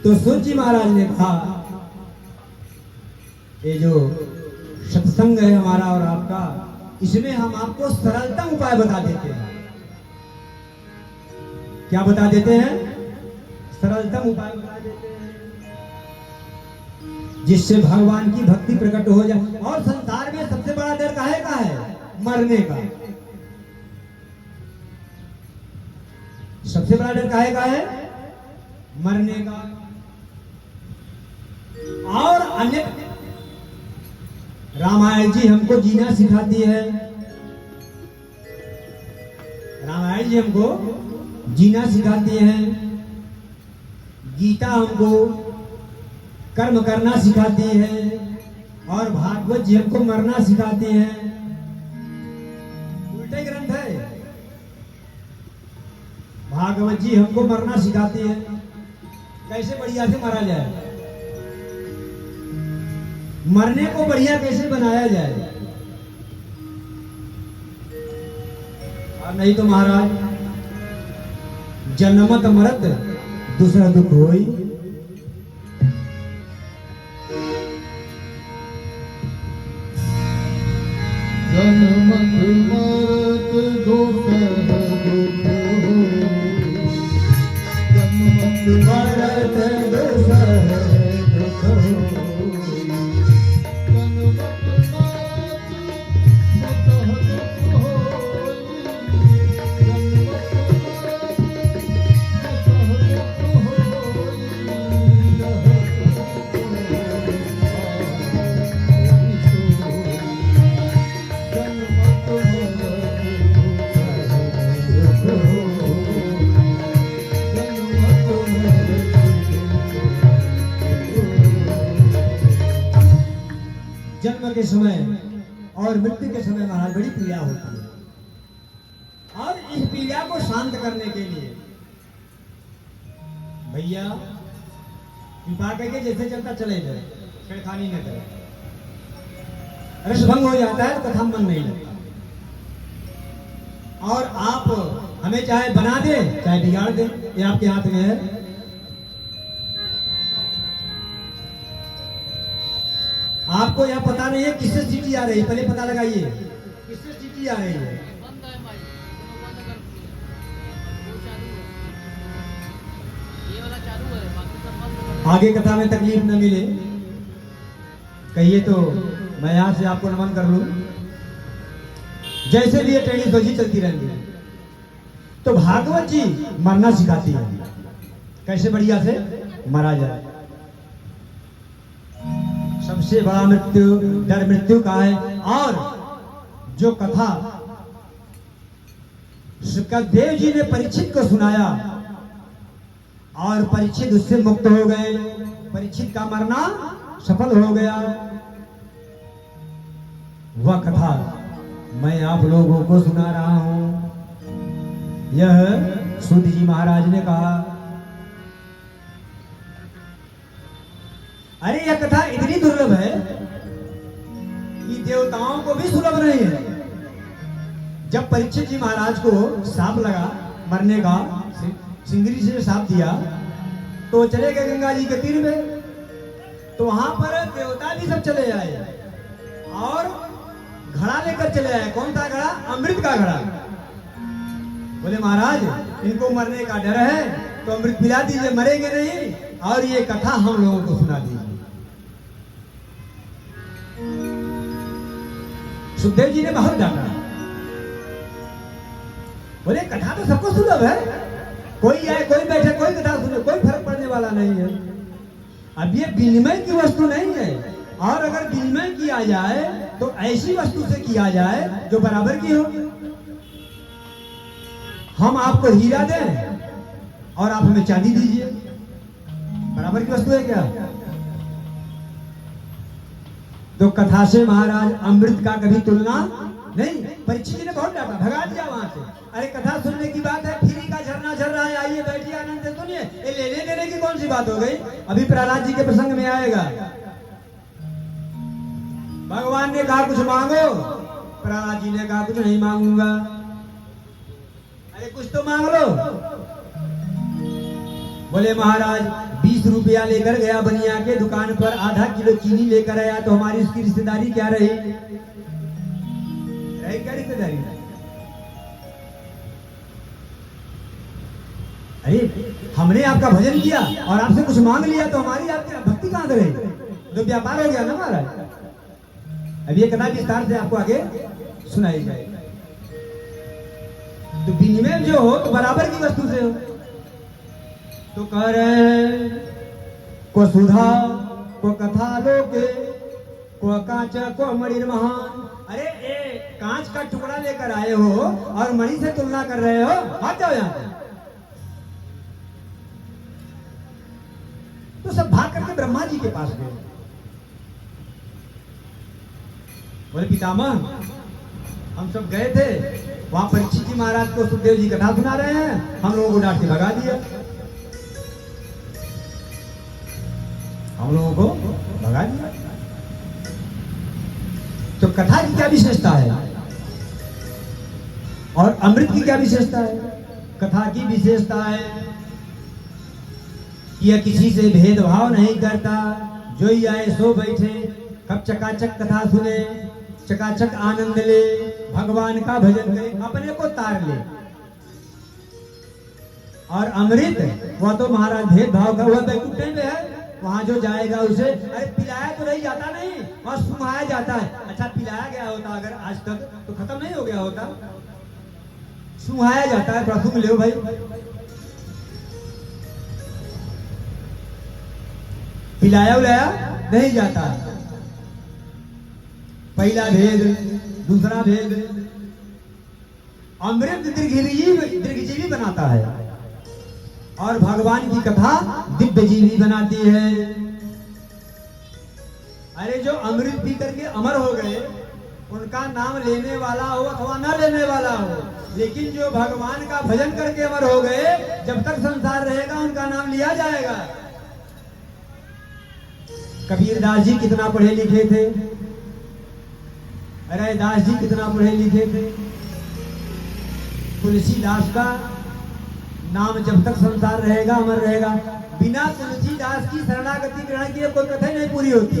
तो सूर्य जी महाराज ने कहा ये जो सत्संग है हमारा और आपका, इसमें हम आपको सरलतम उपाय बता देते हैं। क्या बता देते हैं? सरलतम उपाय बता देते हैं जिससे भगवान की भक्ति प्रकट हो जाए। और संसार में सबसे बड़ा डर काहे का है? मरने का। सबसे बड़ा डर काहे का है? मरने का। और अन्य रामायण जी हमको जीना सिखाती है, रामायण जी हमको जीना सिखाती है, गीता हमको कर्म करना सिखाती है, और भागवत जी हमको मरना सिखाती है। उल्टे ग्रंथ है। भागवत जी हमको मरना सिखाती है, कैसे बढ़िया से मारा जाए, मरने को बढ़िया कैसे बनाया जाए। और नहीं तो महाराज, जन्मत मरत दूसरा दुख होई। जन्मत मरत दोसर दुख होई। जन्मत मरत दोसर दुख होई। जन्मत मरत दोसर दुख होई। जन्म के समय और मृत्यु के समय महाराज बड़ी पीड़ा होती है। और इस पीड़ा को शांत करने के लिए भैया कृपा करके जैसे चलता चले जाए, छेड़खानी न करे। रसभंग हो जाता है तो कथा मन नहीं लगता। और आप हमें चाहे बना दे चाहे बिगाड़ दे, ये आपके हाथ में है। आपको यह पता नहीं है किससे सीटी आ रही है, पहले पता लगाइए किससे सीटी आ रही है। आगे कथा में तकलीफ न मिले कहिए तो मैं यहां से आपको नमन कर लूं। जैसे भी ये टेढ़ी सोची चलती रहती है तो भागवत जी मरना सिखाती है, कैसे बढ़िया से मरा जाए। सबसे बड़ा मृत्यु डर मृत्यु का है। और जो कथा सुखदेव जी ने परीक्षित को सुनाया और परीक्षित उससे मुक्त हो गए, परीक्षित का मरना सफल हो गया, वह कथा मैं आप लोगों को सुना रहा हूं। यह सूत जी महाराज ने कहा। अरे यह कथा इतनी दुर्लभ है कि देवताओं को भी सुलभ नहीं है। जब परीक्षित जी महाराज को सांप लगा मरने का, सिंगरी से सांप दिया तो चले गए गंगा जी के तीर में। तो वहां पर देवता भी सब चले आए और घड़ा लेकर चले आए। कौन सा घड़ा? अमृत का घड़ा। बोले महाराज इनको मरने का डर है तो अमृत पिला दीजिए, मरेंगे नहीं, और ये कथा हम लोगों को सुना दीजिए। सुखदेव जी ने बहुत डांटा। बोले कथा तो सबको सुलभ है, कोई आए कोई बैठे कोई कथा सुने, कोई फर्क पड़ने वाला नहीं है। अब ये विनिमय की वस्तु नहीं है, और अगर विनिमय किया जाए तो ऐसी वस्तु से किया जाए जो बराबर की हो। हम आपको हीरा दें और आप हमें चांदी दीजिए, बराबर की वस्तु है क्या? तो कथा से महाराज अमृत का कभी तुलना नहीं। परीक्षित ने बहुत डांटा, भगा दिया वहां से। अरे कथा सुनने की बात है, फ्री का झरना झर रहा है, आइए बैठिए आनंद से सुनिए। ये लेने देने की कौन सी बात हो गई? अभी प्रहलाद जी के प्रसंग में आएगा। भगवान ने कहा कुछ मांगो, प्रहलाद जी ने कहा कुछ नहीं मांगूंगा। अरे कुछ तो मांग लो। बोले महाराज 20 रुपया लेकर गया बनिया के दुकान पर, आधा किलो चीनी लेकर आया, तो हमारी उसकी रिश्तेदारी क्या रही? रही क्या रिश्तेदारी? अरे हमने आपका भजन किया और आपसे कुछ मांग लिया तो हमारी आपकी भक्ति कहां रही? तो व्यापार हो गया ना महाराज। अब ये कथा विस्तार से आपको आगे सुनाई जाएगी। तो विनिमय जो हो तो बराबर की वस्तु से हो। तो कह रहे को सुधा को कथा लोके को कांच को मणि महान। अरे ए कांच का टुकड़ा लेकर आए हो और मणि से तुलना कर रहे हो, हट जाओ यहां से। तो सब भाग करके ब्रह्मा जी के पास गए। बोले पितामह हम सब गए थे वहां, परीक्षित जी महाराज को सुखदेव जी कथा सुना रहे हैं, हम लोगों को डांट के भगा दिया। हम लोगों को भगा दिया। तो कथा की क्या विशेषता है और अमृत की क्या विशेषता है? कथा की विशेषता है कि यह किसी से भेदभाव नहीं करता, जो ही आए सो बैठे, कब चकाचक कथा सुने, चकाचक आनंद ले, भगवान का भजन करे, अपने को तार ले। और अमृत वह तो महाराज भेदभाव का, वह बैकुंठ में है, वहां जो जाएगा उसे अरे पिलाया तो नहीं जाता, नहीं वहां सुमाया जाता है। अच्छा पिलाया गया होता अगर आज तक तो खत्म नहीं हो गया होता, सुहाया जाता है। प्रसुम ले भाई, पिलाया उलाया नहीं जाता। पहला भेद। दूसरा भेद, अमृत दीर्घजीवी बनाता है और भगवान की कथा दिव्य जीवी बनाती है। अरे जो अमृत पी करके अमर हो गए, उनका नाम लेने वाला हो अथवा न लेने वाला हो, लेकिन जो भगवान का भजन करके अमर हो गए, जब तक संसार रहेगा उनका नाम लिया जाएगा। कबीरदास जी कितना पढ़े लिखे थे, रैदास जी कितना पढ़े लिखे थे। तुलसीदास का नाम जब तक संसार रहेगा अमर रहेगा। बिना तुलसीदास की शरणागति ग्रहण किए कोई कथा नहीं पूरी होती।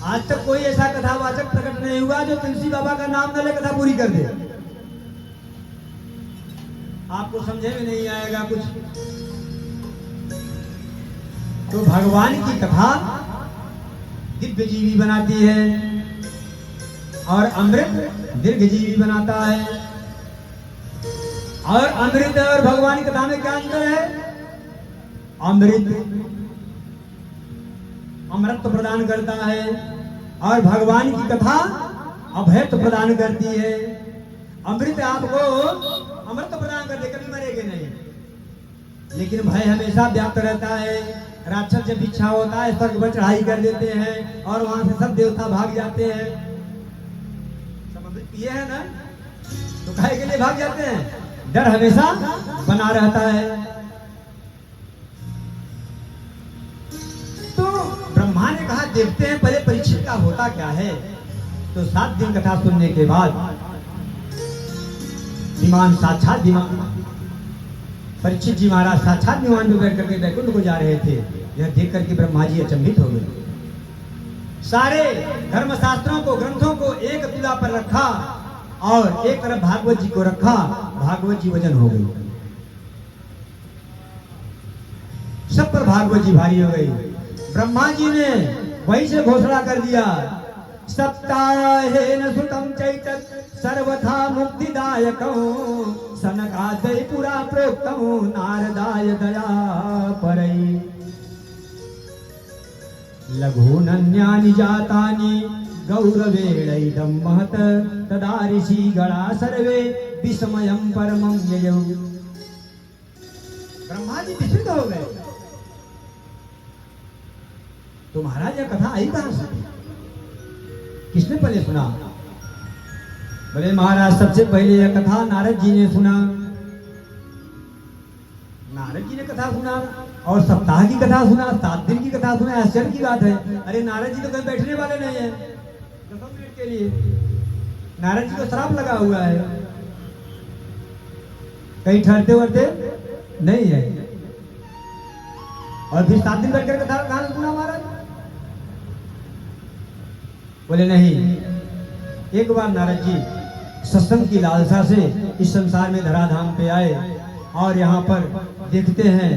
आज तक कोई ऐसा कथावाचक प्रकट नहीं हुआ जो तुलसी बाबा का नाम न ले कथा पूरी कर दे। आपको समझे में नहीं आएगा कुछ। तो भगवान की कथा दिव्य जीवी बनाती है और अमृत दीर्घ जीवी बनाता है। और अमृत और भगवान की कथा में क्या अंतर है? अमृत अमृत प्रदान करता है और भगवान की कथा अभयत्व प्रदान करती है। अमृत आपको अमृत प्रदान करते, कभी मरेंगे नहीं, लेकिन भय हमेशा व्याप्त रहता है। राक्षस जब इच्छा होता है स्वर्ग पर चढ़ाई कर देते हैं और वहां से सब देवता भाग जाते हैं। ये है ना, तो काहे के लिए भाग जाते हैं? डर हमेशा बना रहता है। तो ब्रह्मा ने कहा देखते हैं पहले परीक्षित का होता क्या है। तो 7 दिन कथा सुनने के बाद विमान साक्षात विमान परीक्षित जी महाराज साक्षात विमान में बैठ करके वैकुंठ को जा रहे थे। यह देख करके ब्रह्मा जी अचंभित हो गए। सारे धर्मशास्त्रों को ग्रंथों को एक तुला पर रखा और एक तरफ भागवत जी को रखा। भागवत जी वजन हो गई, सब पर भागवत जी भारी हो गई। ब्रह्मा जी ने वहीं से घोषणा कर दिया, सप्ताहेन सुतम चैतत सर्वथा मुक्तिदायकं सनकादय पुरा प्रोक्तं नारदाय दया परई लघूनन्यानि जातानि गौरवेणैदं महत तदा ऋषिगणा सर्वे विस्मयं परमं ययौ। ब्रह्मा जी विस्मित हो गए। तो महाराज यह कथा आई कहां से? किसने पहले सुना? बोले महाराज सबसे पहले यह कथा नारद जी ने सुना। नारद जी ने कथा सुना और सप्ताह की कथा सुना, 7 दिन की कथा सुना। आश्चर्य की बात है। अरे नारद जी तो कहीं बैठने वाले नहीं है 10 मिनट के लिए। नारद जी को श्राप लगा हुआ है, कहीं ठहरते वरते नहीं है। और फिर 7 दिन बैठकर कथा कहां सुना महाराज? बोले नहीं, एक बार नारद जी सत्संग की लालसा से इस संसार में धराधाम पे आए और यहाँ पर देखते हैं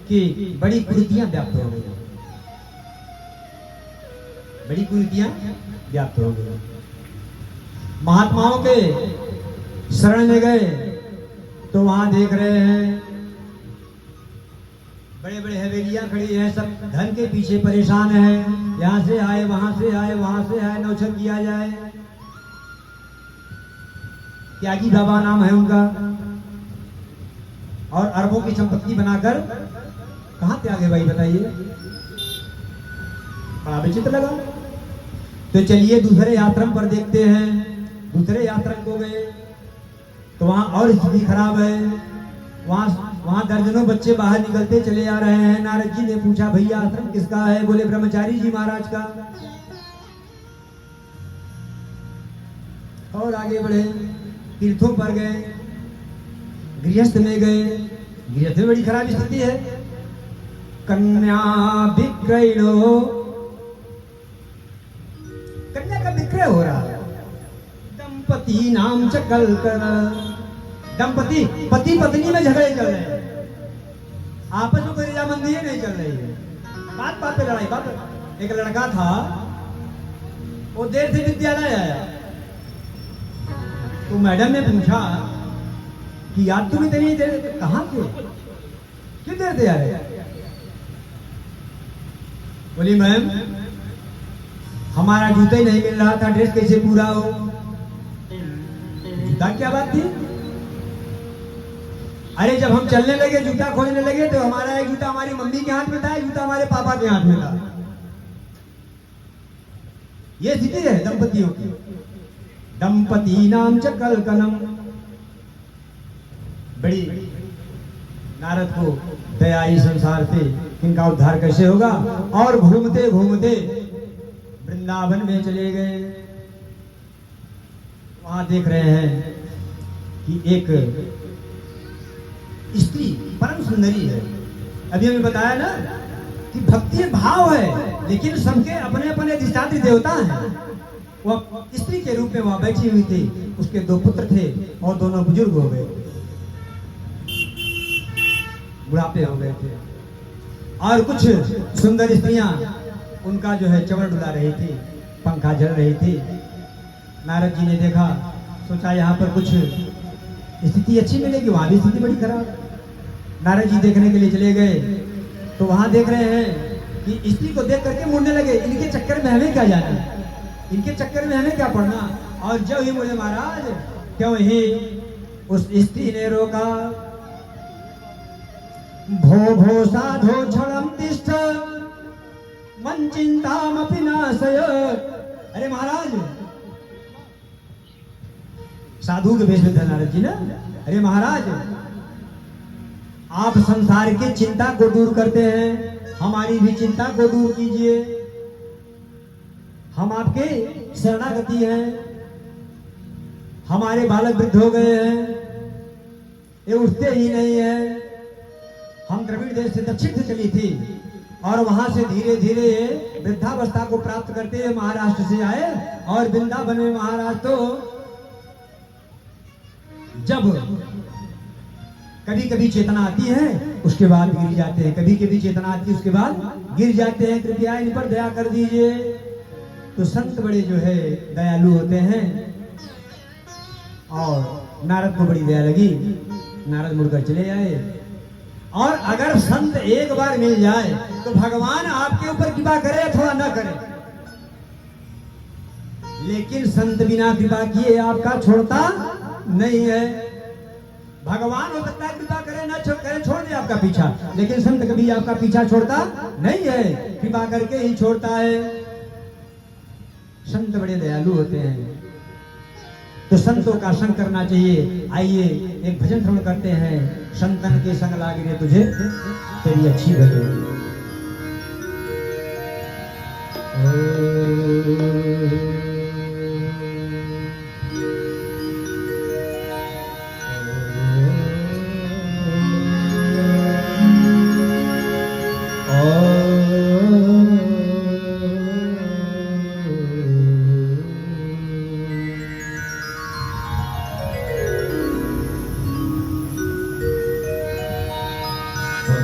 कि बड़ी कुरीतियां व्याप्त हो गई। बड़ी कुरीतियां व्याप्त हो गई। महात्माओं के शरण में गए तो वहां देख रहे हैं बड़े बड़े हवेलियां खड़ी हैं, सब धन के पीछे परेशान हैं। यहाँ से आए, वहां से आए, वहां से आए, नौछल किया जाए। त्यागी बाबा नाम है उनका, और अरबों की संपत्ति बनाकर कहां त्यागे भाई बताइए? बड़ा विचित्र लगा। तो चलिए दूसरे यात्रा पर देखते हैं। दूसरे यात्रा को गए तो वहां और स्थिति खराब है। वहाँ दर्जनों बच्चे बाहर निकलते चले आ रहे हैं। नारद जी ने पूछा, भैया आश्रम किसका है? बोले ब्रह्मचारी जी महाराज का। और आगे बढ़े, तीर्थों पर गए, गृहस्थ में गए। गृहस्थ में बड़ी खराब स्थिति है। कन्या विक्रयणो, कन्या का विक्रय हो रहा है। दंपति नाम च कलकर, दंपति पति पत्नी में झगड़े चल रहे हैं, आपस में कोई रजामंदी नहीं चल रही है, बात बात पे लड़ाई बात। एक लड़का था, वो देर से विद्यालय आया, तो मैडम ने पूछा कि यार तुम इतनी देर कहाँ थे, क्यों देर से आए? बोली मैम हमारा जूता ही नहीं मिल रहा था, ड्रेस कैसे पूरा हो? जूता क्या बात थी? अरे जब हम चलने लगे, जूता खोजने लगे, तो हमारा एक जूता हमारी मम्मी के हाथ में था, एक जूता हमारे पापा के हाथ में था। ये स्थिति है दंपतियों की। दंपति नाम च कलकनम। बड़ी नारद को दया आई संसार से, इनका उद्धार कैसे होगा? और घूमते घूमते वृंदावन में चले गए। वहां देख रहे हैं कि एक स्त्री परम सुंदरी है। अभी हमें बताया ना कि भक्ति भाव है, लेकिन सबके अपने अपने अधिष्ठात्री देवता हैं। वह स्त्री के रूप में वहां बैठी हुई थी। उसके 2 पुत्र थे और दोनों बुजुर्ग हो गए, बुढ़ापे हो गए थे। और कुछ सुंदर स्त्रियां उनका जो है चवर डुला रही थी, पंखा झल रही थी। नारद जी ने देखा, सोचा यहाँ पर कुछ स्थिति अच्छी मिलेगी, वहां भी स्थिति बड़ी खराब। नारद जी देखने के लिए चले गए, तो वहां देख रहे हैं कि स्त्री को देख करके मुड़ने लगे। इनके चक्कर में हमें क्या जाना, इनके चक्कर में हमें क्या पड़ना। और जब ही बोले महाराज, क्यों ही उस स्त्री ने रोका। भो भो साधो क्षणम तिष्ठ मन चिंतामपि नाशय। अरे महाराज, साधु के भेष में थे नारद जी ना। अरे महाराज, आप संसार की चिंता को दूर करते हैं, हमारी भी चिंता को दूर कीजिए। हम आपके शरणागति हैं, हमारे बालक वृद्ध हो गए हैं, ये उठते ही नहीं है। हम द्रविड़ देश से दक्षिण से चली थी और वहां से धीरे धीरे वृद्धावस्था को प्राप्त करते हुए महाराष्ट्र से आए। और वृंदावन में महाराज तो जब कभी कभी चेतना आती है उसके बाद गिर जाते हैं, कभी कभी चेतना आती है उसके बाद गिर जाते हैं। कृपया इन पर दया कर दीजिए। तो संत बड़े जो है दयालु होते हैं। और नारद को बड़ी दया लगी, नारद मुड़कर चले आए। और अगर संत एक बार मिल जाए तो भगवान आपके ऊपर कृपा करे अथवा न करे, लेकिन संत बिना कृपा किए आपका छोड़ता नहीं है। भगवान हो सकता है कृपा करे न करे, छोड़ दे आपका पीछा, लेकिन संत कभी आपका पीछा छोड़ता नहीं है, कृपा करके ही छोड़ता है। संत बड़े दयालु होते हैं, तो संतों का संग करना चाहिए। आइए एक भजन श्रवण करते हैं। संतन के संग लागे रे तुझे तेरी अच्छी भजन।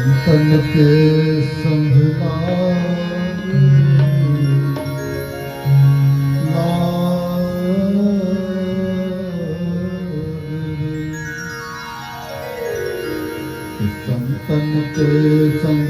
संतन के संग संतन के संग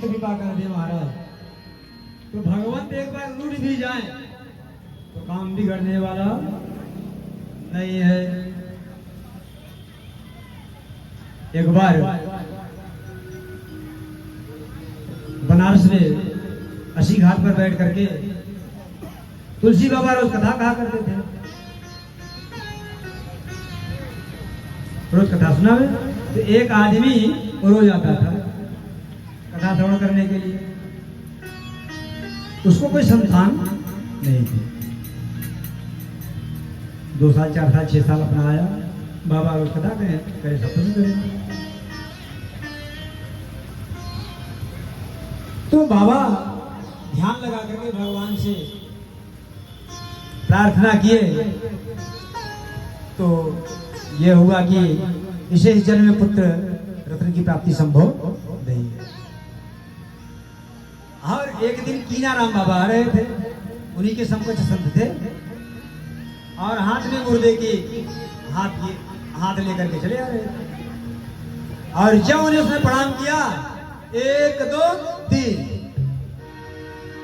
संत कृपा कर दे महाराज, तो भगवंत एक बार रूठ भी जाए तो काम बिगड़ने वाला नहीं है। एक बार बनारस में अस्सी घाट पर बैठ करके तुलसी बाबा रोज कथा कहा करते थे। रोज कथा सुना में तो एक आदमी रोज आता था कथा श्रवण करने के लिए। उसको कोई संतान नहीं थी। 2 साल 4 साल 6 साल अपना आया, बाबा रोज कथा करे सब कुछ करें। तो बाबा ध्यान लगा करके भगवान से प्रार्थना किए तो ये हुआ कि इसे इस जन्म में पुत्र रत्न की प्राप्ति संभव नहीं है। और एक दिन कीनाराम बाबा आ रहे थे, उन्हीं के समकक्ष संत थे, और हाथ में मुर्दे की हाथ लेकर के चले आ रहे थे। और जब उन्हें उसने प्रणाम किया, 1 2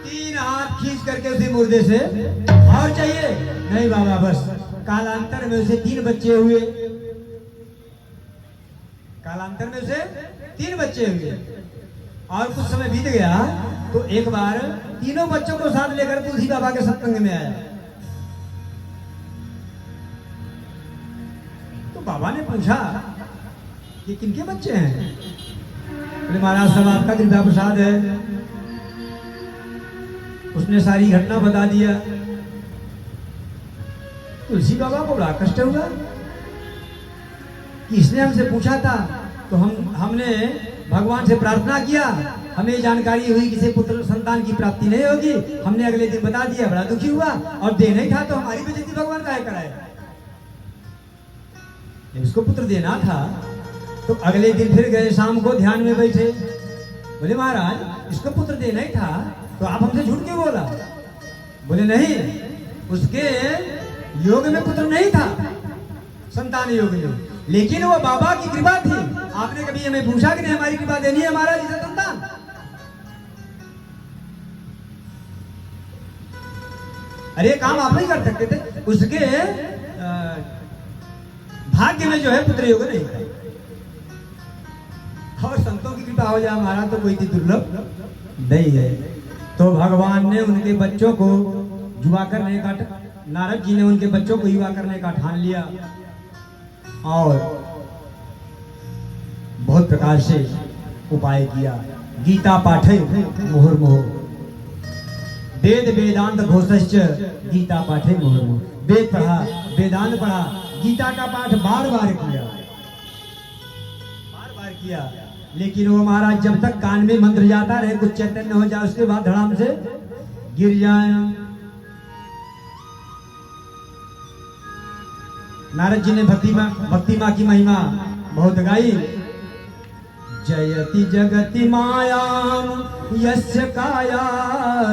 3 हाथ खींच करके उसी मुर्दे से, और चाहिए नहीं बाबा बस। कालांतर में उसे 3 बच्चे हुए, कालांतर में उसे 3 बच्चे हुए। और कुछ समय बीत गया तो एक बार तीनों बच्चों को साथ लेकर तुलसी बाबा के सत्संग में आया। तो बाबा ने पूछा कि किनके बच्चे हैं? बोले महाराज सब आपका कृपा प्रसाद है। उसने सारी घटना बता दिया। तुलसी बाबा को बड़ा कष्ट हुआ कि इसने हमसे पूछा था तो हमने भगवान से प्रार्थना किया, हमें जानकारी हुई किसी पुत्र संतान की प्राप्ति नहीं होगी, हमने अगले दिन बता दिया, बड़ा दुखी हुआ। और देना ही था तो हमारी बेइज्जती भगवान काहे कराए? इसको पुत्र देना था तो अगले दिन फिर गए, शाम को ध्यान में बैठे। बोले महाराज इसको पुत्र देना ही था तो आप हमसे झूठ क्यों बोला? बोले नहीं, उसके योग में पुत्र नहीं था, संतान योग में, लेकिन वो बाबा की कृपा थी। आपने कभी हमें पूछा कि नहीं हमारी कृपा देनी है महाराज इसे संतान? अरे काम आप नहीं कर सकते थे, उसके भाग्य में जो है पुत्र योग नहीं था। और संतों की कृपा हो जाए महाराज तो कोई चीज दुर्लभ नहीं है। तो भगवान ने उनके बच्चों को युवा करने का, नारद जी ने उनके बच्चों को युवा करने का ठान लिया और बहुत प्रकार से उपाय किया। गीता पाठे मुहुर्मुहुः, वेद वेदांत घोषश्च गीता पाठे मुहुर्मुहुः। वेद पढ़ा, वेदांत पढ़ा, गीता का पाठ बार बार किया। लेकिन वो महाराज जब तक कान में मंत्र जाता रहे, कुछ चैतन्य हो जाए, उसके बाद धड़ाम से गिर जाए। नारद जी ने भक्ति माँ की महिमा बहुत गाई। जयति जगति मायाम यस्य काया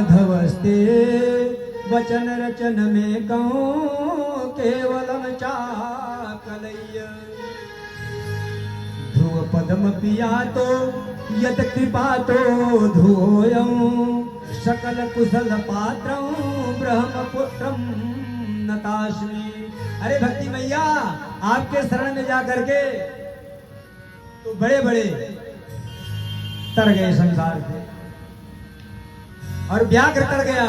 धवस्ते, वचन रचन में कहूं केवलम चाकलय्य। ध्रुव पदम पिया तो यत कृपा तो ध्रुवोयं, सकल कुशल पात्रं ब्रह्मपुत्रं नतास्मि। अरे भक्ति मैया, आपके शरण में जा करके तो बड़े बड़े तर गए संसार से, और व्याघ्र तर गया,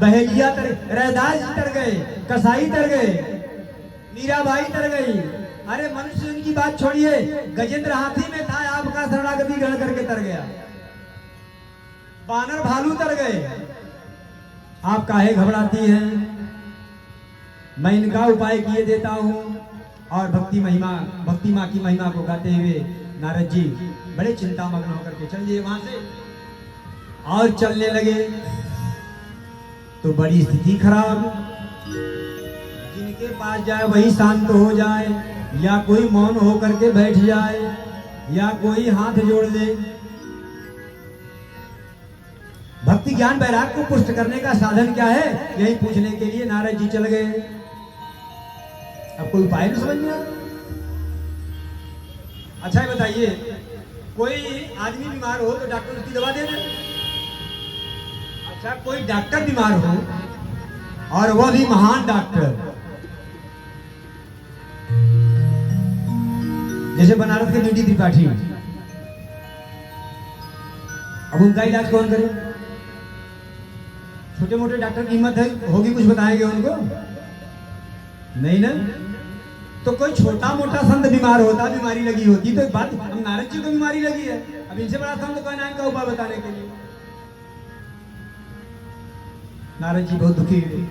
बहेलिया तर, रैदास तर गए, कसाई तर गए, मीराबाई तर गई। अरे मनुष्य उनकी बात छोड़िए, गजेंद्र हाथी में था, आपका शरणागति ग्रहण करके तर गया। बानर भालू तर गए। आप काहे घबराती हैं? मैं इनका उपाय किए देता हूँ। और भक्ति माँ की महिमा को गाते हुए नारद जी बड़े चिंता मग्न होकर के चल दिए वहां से, और चलने लगे तो बड़ी स्थिति खराब। जिनके पास जाए वही शांत हो जाए, या कोई मौन हो करके बैठ जाए, या कोई हाथ जोड़ ले। भक्ति ज्ञान वैराग को पुष्ट करने का साधन क्या है, यही पूछने के लिए नारद जी चल गए। अब कोई उपाय नहीं समझ में। अच्छा ये बताइए, कोई आदमी बीमार हो तो डॉक्टर उसकी दवा दे दे। अच्छा, कोई डॉक्टर बीमार हो और वह भी महान डॉक्टर, जैसे बनारस के डी त्रिपाठी, अब उनका इलाज कौन करे? छोटे मोटे डॉक्टर की हिम्मत है होगी कुछ बताएंगे उनको? नहीं ना। तो कोई छोटा मोटा संत बीमार होता, बीमारी लगी होती तो एक बात, हम नारद जी को बीमारी लगी है, अब इनसे बड़ा संत कोई ना इनका उपाय बताने के लिए। नारद जी बहुत दुखी हुए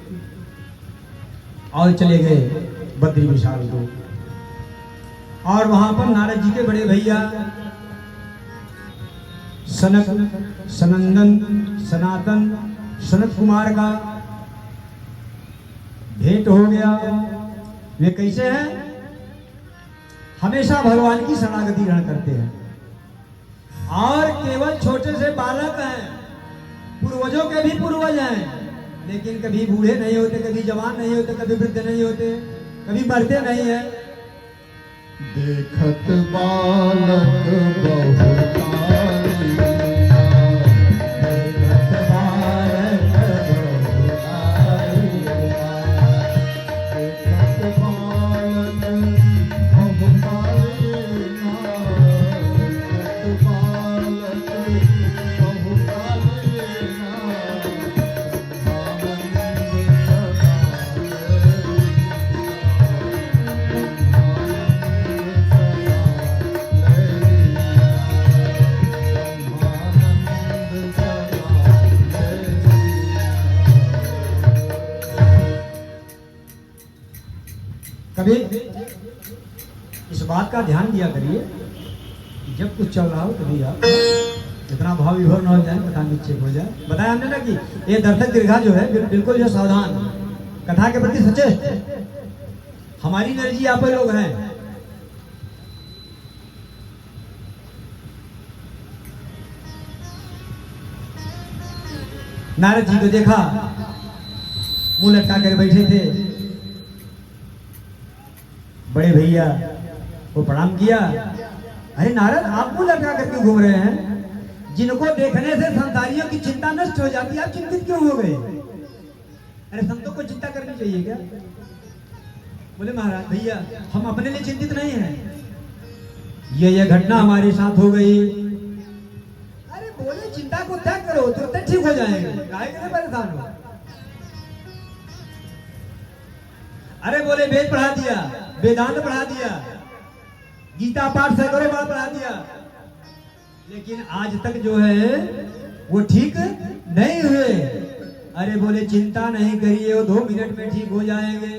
और चले गए बद्री विशाल को। और वहां पर नारद जी के बड़े भैया सनक, सनंदन, सनातन, सनत कुमार का भेंट हो गया। वे कैसे हैं? हमेशा भगवान की शरणागति ग्रहण करते हैं और केवल छोटे से बालक हैं, पूर्वजों के भी पूर्वज हैं, लेकिन कभी बूढ़े नहीं होते, कभी जवान नहीं होते, कभी वृद्ध नहीं होते, कभी मरते नहीं है। देखत बालक बहुतारी, कभी इस बात का ध्यान दिया करिए कि जब कुछ चल रहा हो तभी आप इतना भाव विभोर न हो जाए, कथा निश्चय हो जाए। बताया हमने ना कि ये दर्शक दीर्घा जो है बिल्कुल जो सावधान, कथा के प्रति सचेत, हमारी एनर्जी आप लोग हैं। नारद जी को देखा, मुंह लटका कर बैठे थे। बड़े भैया वो प्रणाम किया। अरे नारद, आप मुंह लटका करके घूम रहे हैं? जिनको देखने से संसारियों की चिंता नष्ट हो जाती है, आप चिंतित क्यों हो गए? अरे संतों को चिंता करनी चाहिए क्या? बोले महाराज भैया, हम अपने लिए चिंतित नहीं हैं, ये घटना हमारे साथ हो गई। अरे बोले चिंता को त्याग करो, तुरंत ठीक हो जाएंगे, काहे के लिए परेशान हो? अरे बोले वेद पढ़ा दिया, वेदांत पढ़ा दिया, गीता पाठ सैकड़ों बार पढ़ा दिया, लेकिन आज तक जो है वो ठीक नहीं हुए। अरे बोले चिंता नहीं करिए, वो 2 मिनट में ठीक हो जाएंगे।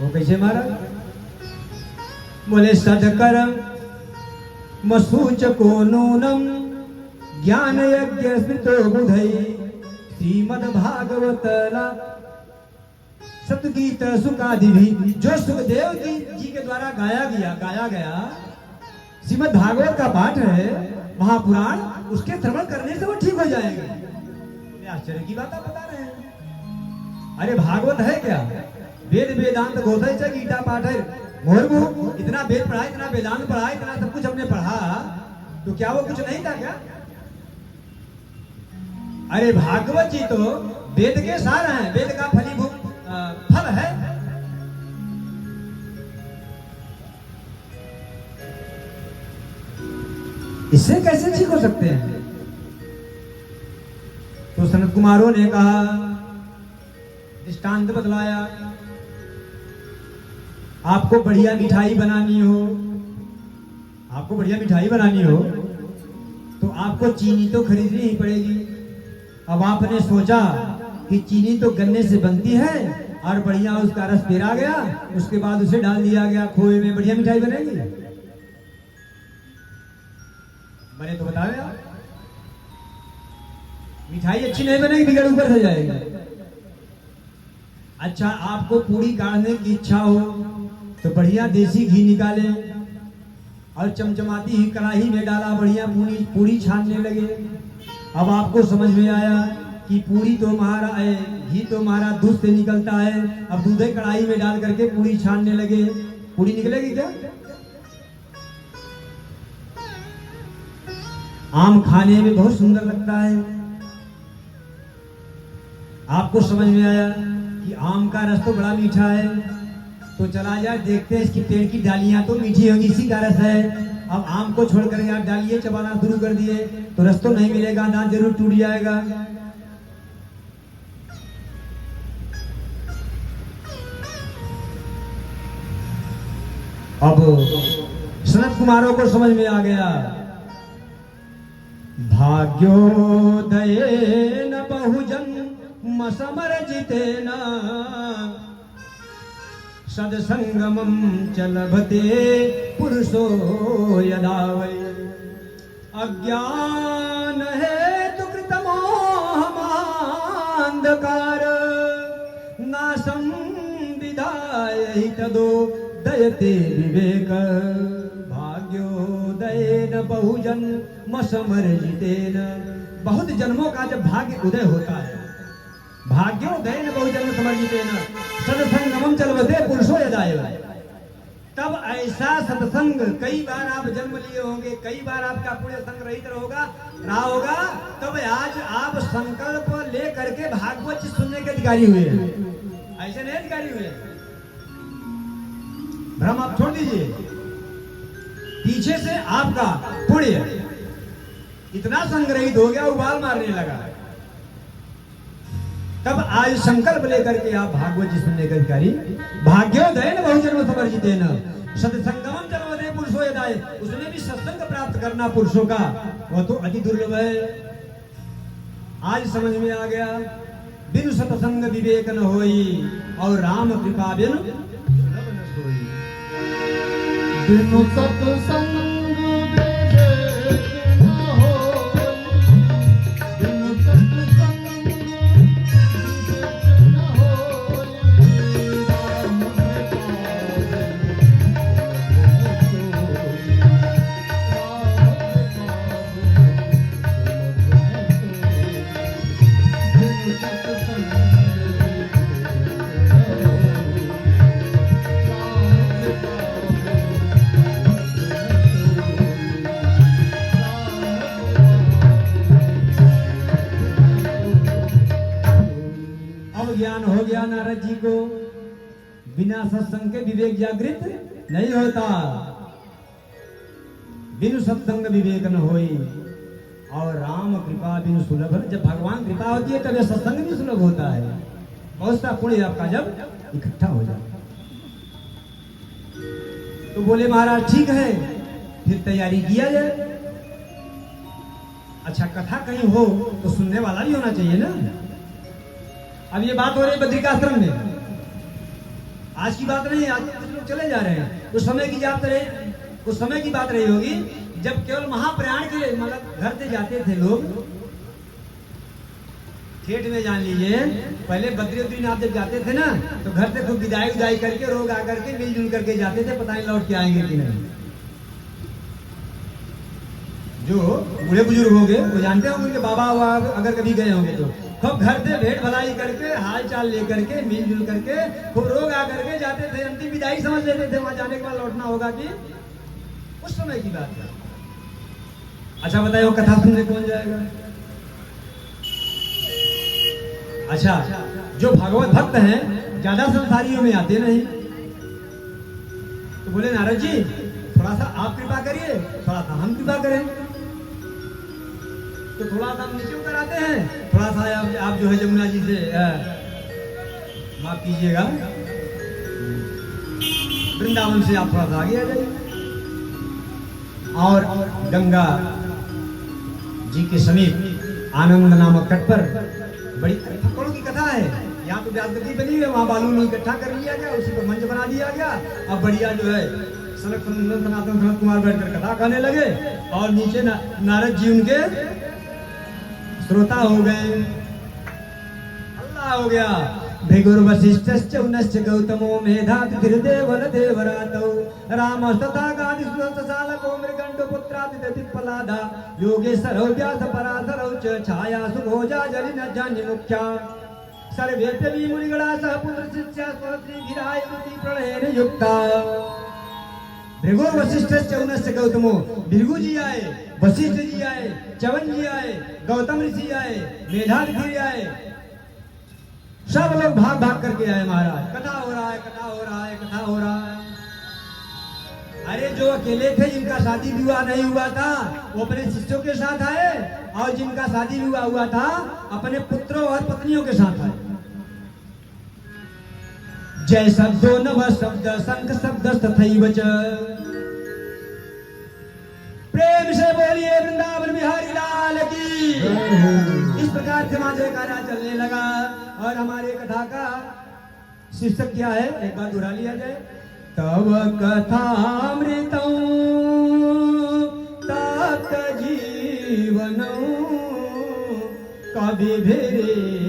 वो कैसे महाराज? बोले सदकर्म मसूच को नूनम ज्ञान यज्ञ स्मृतो बुधई श्रीमद् भागवतला सतगीत सुखादि भी, जो सुखदेव जी के द्वारा गाया गया श्रीमद् भागवत का पाठ है, महापुराण, उसके श्रवण करने से वो ठीक हो जाएंगे। आश्चर्य की बात आप बता रहे हैं। अरे भागवत है क्या? वेद वेदांत गोधय से गीता पाठ है, मुहुर्मुहु इतना वेद पढ़ा, इतना वेदांत पढ़ा, इतना सब कुछ हमने पढ़ा, तो क्या वो कुछ नहीं था क्या? अरे भागवत जी तो वेद के सार हैं, वेद का फलीभूत फल है। इससे कैसे ठीक हो सकते हैं? तो सनत कुमारों ने कहा, दृष्टांत बतलाया, आपको बढ़िया मिठाई बनानी हो, आपको बढ़िया मिठाई बनानी हो तो आपको चीनी तो खरीदनी ही पड़ेगी। अब आपने सोचा कि चीनी तो गन्ने से बनती है और बढ़िया उसका रस पेरा गया, उसके बाद उसे डाल दिया गया खोए में, बढ़िया मिठाई बनेगी? बने तो बताओ यार। मिठाई अच्छी नहीं बनेगी, बिगड़ ऊपर से जाएगी। अच्छा, आपको पूरी काढ़ने की इच्छा हो तो बढ़िया देसी घी निकाले और चमचमाती ही कढ़ाई में डाला, बढ़िया पूरी छानने लगे। अब आपको समझ में आया कि पूरी तो हमारा घी तो हमारा दूध से निकलता है, अब दूध कढ़ाई में डाल करके पूरी छानने लगे, पूरी निकलेगी क्या? आम खाने में बहुत सुंदर लगता है। आपको समझ में आया कि आम का रस तो बड़ा मीठा है, तो चला जाए देखते हैं इसकी पेड़ की डालियां तो मीठी होगी, इसी का रस है। अब आम को छोड़कर यार डालिए चबाना शुरू कर दिए तो रस तो नहीं मिलेगा, दांत जरूर टूट जाएगा। अब सनत कुमारों को समझ में आ गया, भाग्योदयेन बहुजन्म समर्जितेन सदसंगमं च लभते पुरुषो यदा वै अज्ञान हेतु कृतमोहमान्धकार नाशं विधाय हि तदोदयते विवेक भाग्योदयेन बहुजन्म समर्जितेन। बहुत जन्मों का जब भाग्य उदय होता है, भाग्योदयेन बहुजन्म समर्जितेन सत्संगमं चलवते पुरुषो यदा एव, तब ऐसा सत्संग, कई बार आप जन्म लिए होंगे, कई बार आपका पुण्य संग रहित रहा होगा, तब आज आप संकल्प ले करके भागवत सुनने के अधिकारी हुए हैं। ऐसे नहीं अधिकारी हुए, भ्रम आप छोड़ दीजिए। पीछे से आपका पुण्य इतना संग्रहित हो गया, उबाल मारने लगा, तब आज संकल्प लेकर के आप भागवत जी सुनने के अधिकारी। भाग्योदयेन बहुजन्म समर्जितेन सत्संगमं चलवते पुरुषो यदा, उसमें भी सत्संग प्राप्त करना पुरुषों का वह तो अति दुर्लभ है। आज समझ में आ गया, बिनु सत्संग विवेक न होई और राम कृपा बिनु सुलभ न सोई। बिनु सत्संग विवेक न होई, बिनु सत्संग विवेक न होई, राम ज्ञान हो गया नारद जी को, बिना सत्संग के विवेक जागृत नहीं होता। बिनु सत्संग विवेक न होई और राम कृपा बिनु सुलभ। जब भगवान कृपा होती है तब यह सत्संग भी सुलभ होता है। बहुत सा पुण्य आपका जब इकट्ठा हो जाता। तो बोले महाराज ठीक है, फिर तैयारी किया जाए। अच्छा, कथा कहीं हो तो सुनने वाला भी होना चाहिए ना। अब ये बात हो रही है बद्रिकाश्रम में, आज की बात नहीं, आज कुछ लोग चले जा रहे हैं। उस समय की बात रही, उस समय की बात रही होगी जब केवल महाप्रयाण के लिए मतलब घर से जाते थे लोग। खेत में जान लीजिए, पहले बद्री आप जब जाते थे ना तो घर से खूब विदाई करके रोग आकर के मिलजुल करके जाते थे, पता नहीं लौट के आएंगे कि नहीं। जो बूढ़े बुजुर्ग होंगे वो जानते होंगे, उनके बाबा अगर कभी गए होंगे तो खूब घर से भेंट भलाई करके हाल चाल लेकर के मिलजुल करके खूब रोग आकर के जाते थे। अंतिम विदाई समझ लेते थे, वहां जाने के बाद लौटना होगा कि उस समय की बात है। अच्छा बताइए, वो कथा सुनने कौन जाएगा? अच्छा, जो भगवत भक्त हैं ज्यादा संसारियों में आते नहीं। तो बोले नारद जी थोड़ा सा आप कृपा करिए, थोड़ा सा हम कृपा करें। तो थोड़ा सा हम नीचे उतर आते हैं, थोड़ा सा आप जो है जमुना जी से माफ कीजिएगा, वृंदावन से आप थोड़ा सा आगे आ जाइए। और गंगा जी के समीप आनंद नामक तट पर बड़ी फक्कड़ों की कथा है। यहाँ तो व्यासगति बनी है, वहाँ बालू इकट्ठा कर लिया गया, उसी पर मंच बना दिया गया। अब बढ़िया जो है सनातन सनत कुमार बैठकर कथा कहने लगे और नीचे नारद जी उनके श्रोता हो गए। अल्लाह हो गया। भृगुर वशिष्ठश्च उनश्च गौतमो मेधातिथिर्देवल देवरातौ रामस्तथा गादि सुरसालको मृगण्डो पुत्रादित्य पिप्पलादा योगेश्वरौ व्यास पराशरौ च छाया सुभोजा जलिन जान्य मुख्या सर्वेभ्य मुनिगणा सह पुत्र शिष्या स्वस्ति गिराय प्रलयेन युक्ता। भृगु वशिष्ठ चौनस्य गौतमो, भृगु जी आए, वशिष्ठ जी आए, च्यवन जी आए, गौतम ऋषि आए, मेधातिथि आए, सब लोग भाग भाग करके आए महाराज। कथा हो रहा है, कथा हो रहा है, कथा हो रहा है। अरे जो अकेले थे जिनका शादी विवाह नहीं हुआ था वो अपने शिष्यों के साथ आए, और जिनका शादी विवाह हुआ था अपने पुत्रों और पत्नियों के साथ आए। जय शब्दो नव शब्द शंख शब्द तथैव च। प्रेम से बोलिए वृंदावन बिहारी लाल की। इस प्रकार से वहां जयकारा चलने लगा। और हमारे कथा का शीर्षक क्या है, एक बार दोहरा लिया जाए। तव कथामृतं तात जीवनं कविभिरीडितं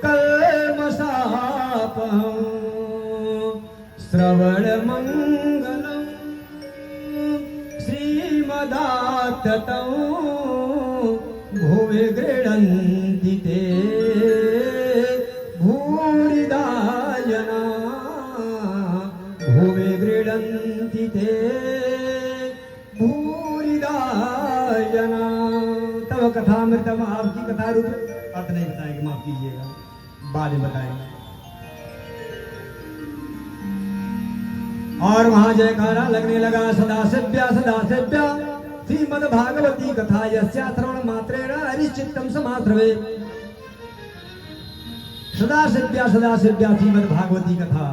कल्मषापहं श्रवणमङ्गलं श्रीमदाततं भुवि गृह्णन्ति ते भूरिदा जना, भुवि गृह्णन्ति ते भूरिदा जना। तव कथामृतम, आपकी कथा रूप अर्थ नहीं बताएंगे, माफ कीजिएगा, बाद में बताएंगे। और वहां जयकारा लगने लगा। सदाशिव्या सदाशिव्या श्रीमद् भागवती कथा यस्या श्रवण मात्रेण हरिश्चित्तम समाश्रवे। सदाशिव्या सदाशिव्या श्रीमद् भागवती कथा,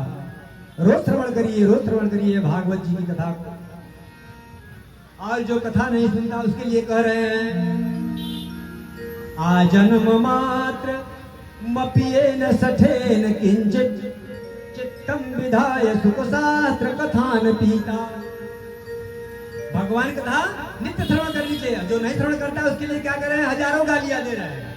रोज श्रवण करिए, रोज श्रवण करिए भागवत जी की कथा को। और जो कथा नहीं सुनता उसके लिए कह रहे हैं, आजन्म मात्र मपियेन सठेन किंचित चित्तम विधाय सुख शास्त्र कथान पीता। भगवान कथा नित्य श्रवण कर लीजिए। जो नहीं श्रवण करता उसके लिए क्या कर रहे हैं, हजारों गालियां दे रहे हैं।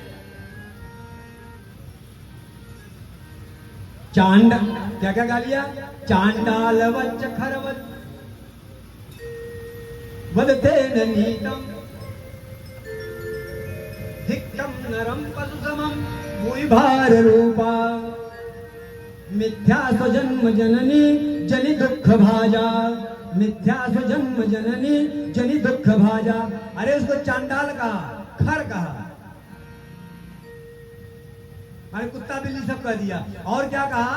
चांड, क्या क्या गालियां, चांडाल वच्च खरवत वदतेन नीतम धिक्कम नरम पशु समम भूय भार रूपा मिथ्या स्वजन्म जननी जनि दुख भाजा, मिथ्या स्वजन्म जननी जनि दुख भाजा। अरे उसको चांडाल कहा, खर कहा, अरे कुत्ता बिल्ली सब कह दिया। और क्या कहा,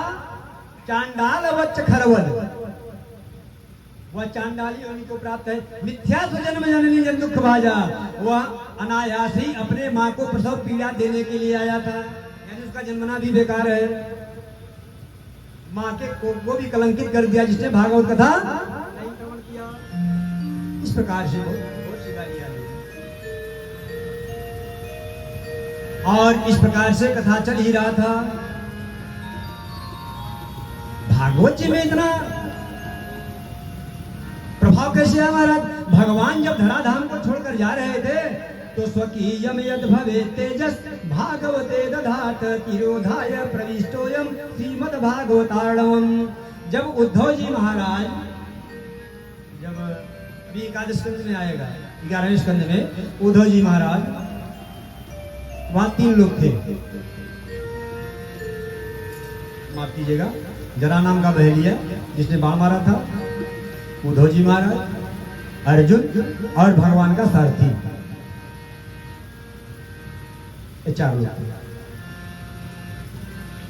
चांडाल वच्च खरवद, वह चांडाली होने को प्राप्त है। मिथ्या स्वजन्म जननी जन दुख भाजा, वह अनायास ही अपने माँ को प्रसव पीड़ा देने के लिए आया था, यानी उसका जन्मना भी बेकार है। माँ के को भी कलंकित कर दिया जिसने भागवत कथा नहीं श्रवण किया। इस प्रकार से बहुत सी गालियां दी। और इस प्रकार से कथा चल ही रहा था। भागवत जी में इतना प्रभाव कैसे है महाराज। भगवान जब धराधाम को छोड़कर जा रहे थे तो स्वकीयम यद भवे तेजस भागवते दधात तिरोधाय प्रविष्टोयम श्रीमद् भागवतारणवम। जब उद्धव जी महाराज, जब अभी एकादश स्कंद में आएगा, 11वें स्कंद में उद्धव जी महाराज, वहां 3 लोग थे, माफ कीजिएगा, जरा नाम का बहेलिया जिसने बाण मारा था, उद्धव जी महाराज, अर्जुन और भगवान का सारथी, 4 लोग।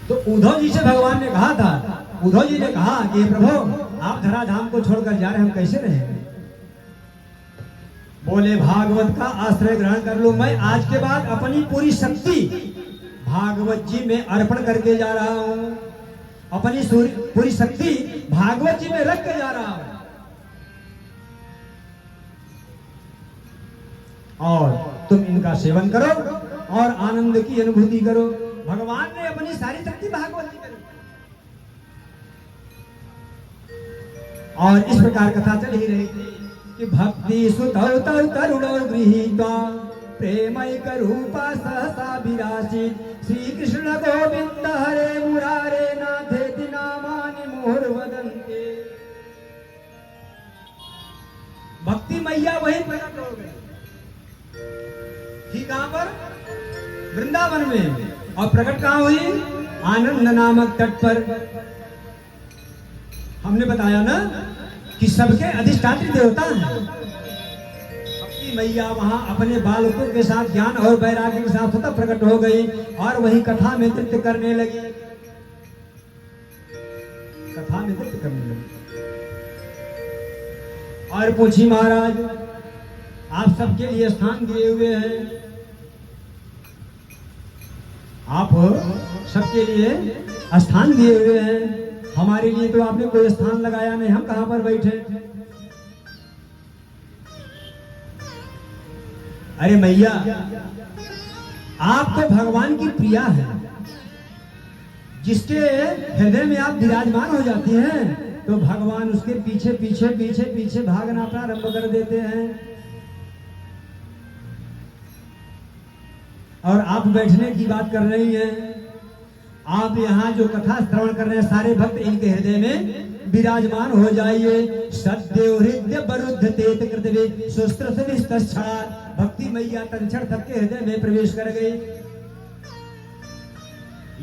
तो उद्धव जी से भगवान ने कहा था, उद्धव जी ने कहा कि प्रभु आप धराधाम को छोड़कर जा रहे, हम कैसे रहेंगे। बोले भागवत का आश्रय ग्रहण कर लो। मैं आज के बाद अपनी पूरी शक्ति भागवत जी में अर्पण करके जा रहा हूं, अपनी पूरी शक्ति भागवत जी में रख के जा रहा हूं। और तुम इनका सेवन करो और आनंद की अनुभूति करो। भगवान ने अपनी सारी शक्ति भागवत जी में रखी। और इस प्रकार कथा चल ही रही थी कि भक्ति सुतौ तौ तरुणौ गृहीत्वा प्रेमैक रूपा सहसा विरासित श्री कृष्ण गोविंद हरे मुरारे नाथेति नामानि मुहुर्वदन्ते। भक्ति मैया वहीं प्रकट हो गई थी, कहां पर, वृंदावन में। और प्रकट कहां हुई, आनंद नामक तट पर। हमने बताया ना कि सबके अधिष्ठात्री देवता हैं। भक्ति मैया वहां अपने बालकों के साथ ज्ञान और वैराग्य के साथ स्वतः प्रकट हो गई और वही कथा में नृत्य करने लगी। कथा में नृत्य करने लगी और पूछी महाराज आप सबके लिए स्थान दिए हुए हैं, आप सबके लिए स्थान दिए हुए हैं, हमारे लिए तो आपने कोई स्थान लगाया नहीं, हम कहां पर बैठे। अरे मैया आप तो भगवान की प्रिया है, जिसके हृदय में आप विराजमान हो जाती हैं तो भगवान उसके पीछे पीछे पीछे पीछे भागना प्रारंभ कर देते हैं। और आप बैठने की बात कर रही हैं, आप यहाँ जो कथा श्रवण कर रहे हैं सारे भक्त इनके हृदय में विराजमान हो जाइए। सद्यो हृदय बरुद्ध तेत कृतवे सुस्त्र से विस्तच्छार। भक्ति मैया तत्क्षण सबके हृदय में प्रवेश कर गई।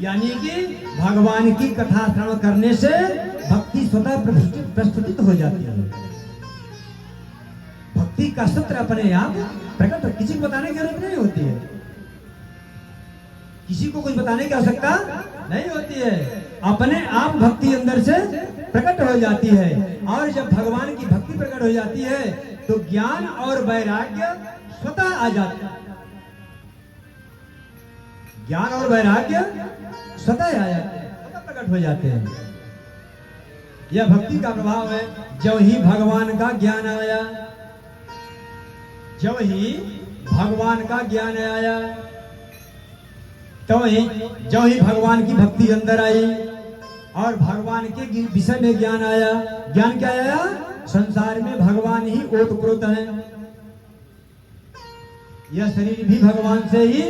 यानी कि भगवान की कथा श्रवण करने से भक्ति स्वतः प्रस्फुटित हो जाती है। भक्ति का सूत्र अपने आप प्रकट, किसी को बताने की जरूरत नहीं होती है, किसी को कुछ बताने की आवश्यकता नहीं होती है, अपने आप भक्ति अंदर से प्रकट हो जाती है। और जब भगवान की भक्ति प्रकट हो जाती है तो ज्ञान और वैराग्य स्वतः आ जाता है। ज्ञान और वैराग्य स्वतः आ जाते हैं, स्वतः प्रकट हो जाते हैं। यह भक्ति का प्रभाव है। जब ही भगवान का ज्ञान आया, जब ही भगवान का ज्ञान आया, तो जब ही भगवान की भक्ति अंदर आई और भगवान के विषय में ज्ञान आया। ज्ञान क्या आया? संसार में भगवान ही ओतप्रोत है, यह शरीर भी भगवान से ही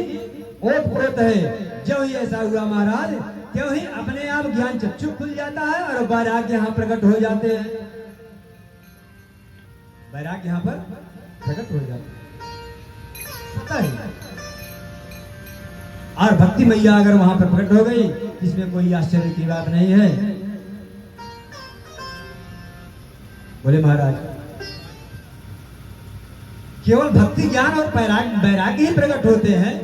ओतप्रोत है। जब ही ऐसा हुआ महाराज, क्यों ही अपने आप ज्ञान चक्षु खुल जाता है और वैराग्य यहाँ प्रकट हो जाते हैं। वैराग्य यहाँ पर प्रकट हो जाते हैं। और भक्ति मैया अगर वहां पर प्रकट हो गई, इसमें कोई आश्चर्य की बात नहीं है। बोले महाराज केवल भक्ति ज्ञान और वैराग्य ही प्रकट होते हैं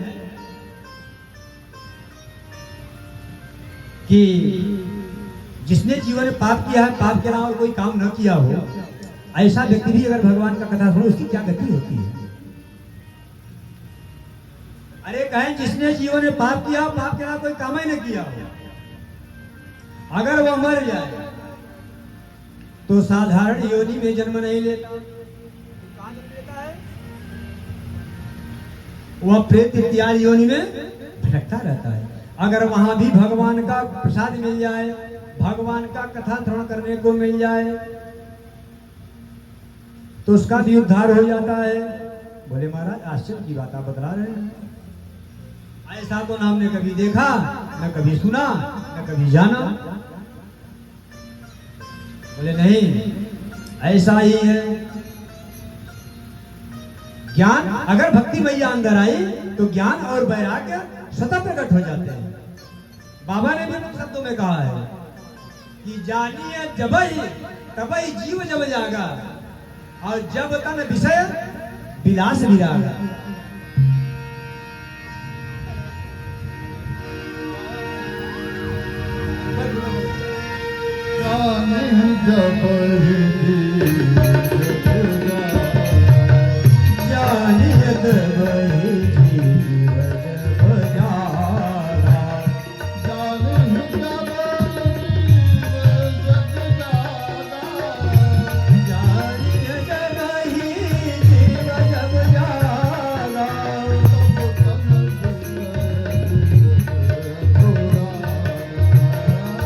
कि जिसने जीवन में पाप किया है, पाप के अलावा कोई काम न किया हो, ऐसा व्यक्ति भी अगर भगवान का कथा सुनो उसकी क्या गति होती है। अरे कहें जिसने जीवन में पाप किया, पाप के अलावा कोई काम ही नहीं किया हो, अगर वह मर जाए तो साधारण योनि में जन्म नहीं लेता, कहां जन्म लेता है? वह प्रेत इत्यादि योनि में भटकता रहता है। अगर वहां भी भगवान का प्रसाद मिल जाए, भगवान का कथा श्रवण करने को मिल जाए, तो उसका भी उद्धार हो जाता है। बोले महाराज आश्चर्य की बात आप बतला रहे हैं, ऐसा तो ना हमने कभी देखा, न कभी सुना, न कभी जाना। बोले नहीं, ऐसा ही है। ज्ञान अगर भक्ति मैया अंदर आई तो ज्ञान और वैराग्य स्वतः प्रकट हो जाते हैं। बाबा ने भी शब्दों में कहा है कि जानिए जबई तबई जीव जब जागा, और जब तन विषय विलास विरागा।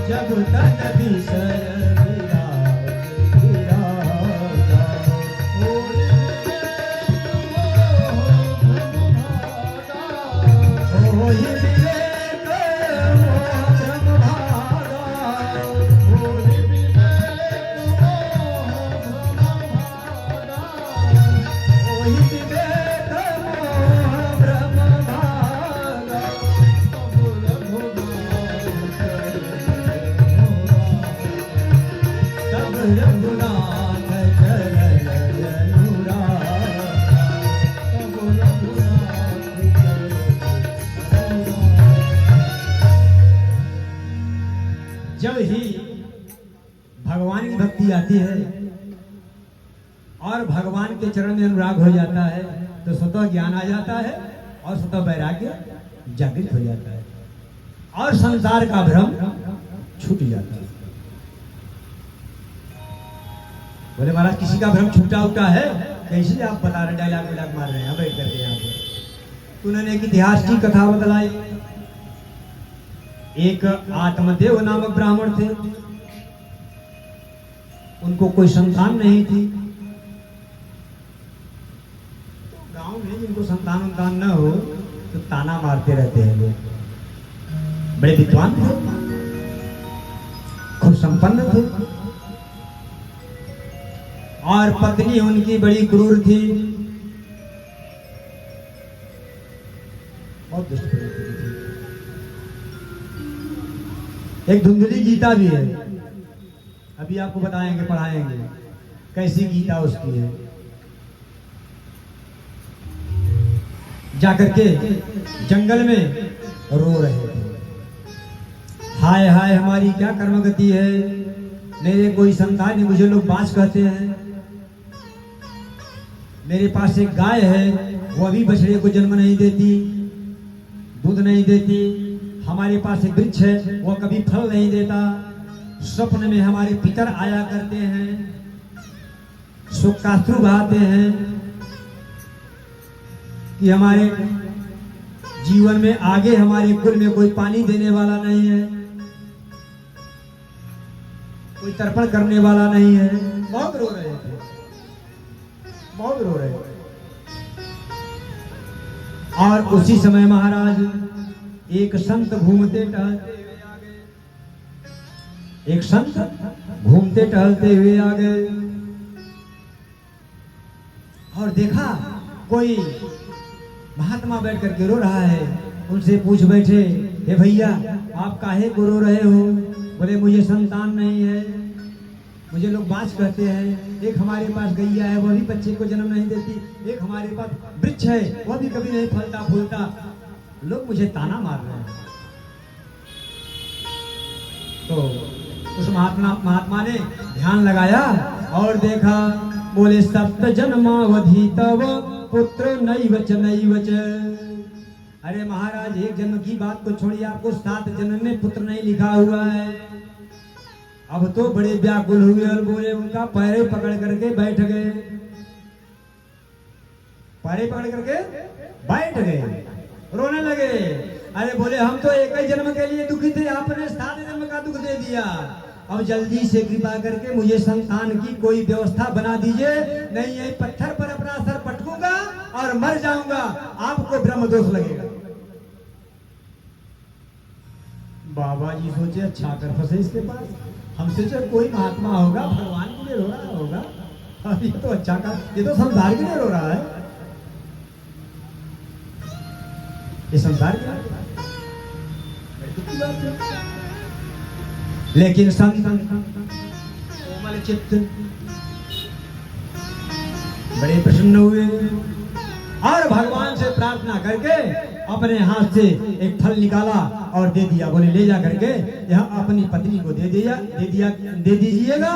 जब तन विषय विराग रघुनाथ चरण अनुराग। तब रघुनाथ चरण जब ही भगवान की भक्ति आती है और भगवान के चरण में अनुराग हो जाता है तो स्वतः ज्ञान आ जाता है और स्वतः वैराग्य जागृत हो जाता है और संसार का भ्रम छूट जाता है। बोले महाराज किसी का भ्रम छूटा उठा है? कैसे आप बता रहे, डायलॉग विलाग मार रहे हैं बैठ करके यहाँ पे। उन्होंने एक इतिहास की कथा बतलाई। एक आत्मदेव नामक ब्राह्मण थे, उनको कोई संतान नहीं थी। तो गांव में जिनको संतान न हो तो ताना मारते रहते हैं लोग। बड़े विद्वान थे, खूब संपन्न थे और पत्नी उनकी बड़ी क्रूर थी, बहुत दुष्ट प्रवृत्ति की थी। एक धुंधली गीता भी है, अभी आपको बताएंगे पढ़ाएंगे कैसी गीता उसकी है। जाकर के जंगल में रो रहे थे, हाय हाय हमारी क्या कर्मगति है, मेरे कोई संतान नहीं, मुझे लोग बांस कहते हैं। मेरे पास एक गाय है, वो अभी बछड़े को जन्म नहीं देती, दूध नहीं देती। हमारे पास एक वृक्ष है, वो कभी फल नहीं देता। स्वप्न में हमारे पितर आया करते हैं, शोकाश्रु बहाते हैं कि हमारे जीवन में आगे हमारे कुल में कोई पानी देने वाला नहीं है, कोई तर्पण करने वाला नहीं है। बहुत रो रहे थे, बहुत रो रहे थे। और उसी समय महाराज एक संत घूमते टहलते हुए आ गए। एक संत घूमते टहलते हुए आ गए और देखा कोई महात्मा बैठ करके रो रहा है। उनसे पूछ बैठे, हे भैया आप काहे को रो रहे हो? बोले मुझे संतान नहीं है, मुझे लोग बांस कहते हैं। एक हमारे पास गैया है, वो भी बच्चे को जन्म नहीं देती। एक हमारे पास वृक्ष है, वो भी कभी नहीं फलता फूलता। लोग मुझे ताना मार रहे हैं। तो उस महात्मा ने ध्यान लगाया और देखा, बोले सप्त जन्मावधि तव पुत्र नैवच नैवच। अरे महाराज एक जन्म की बात को छोड़िए, आपको 7 जन्म में पुत्र नहीं लिखा हुआ है। अब तो बड़े व्याकुल हुए और बोले, उनका पैरे पकड़ करके बैठ गए, पैरे पकड़ करके बैठ गए, रोने लगे। अरे बोले हम तो एक ही जन्म के लिए दुखी थे, आपने 7 जन्म का दुख दे दिया। अब जल्दी से कृपा करके मुझे संतान की कोई व्यवस्था बना दीजिए, नहीं यही पत्थर पर अपना सर पटकूंगा और मर जाऊंगा, आपको ब्रह्म दोष लगेगा। बाबा जी सोचे अच्छा कर फंसे इसके पास, हमसे जो कोई महात्मा होगा भगवान के लिए रो रहा होगा, और ये तो अच्छा का, ये तो संसार के लिए रो रहा है, ये संसार के लिए की बात है। लेकिन संत कोमल चित्त बड़े प्रसन्न हुए और भगवान से प्रार्थना करके अपने हाथ से एक फल निकाला और दे दिया। बोले ले जा करके यहाँ अपनी पत्नी को दे दीजिएगा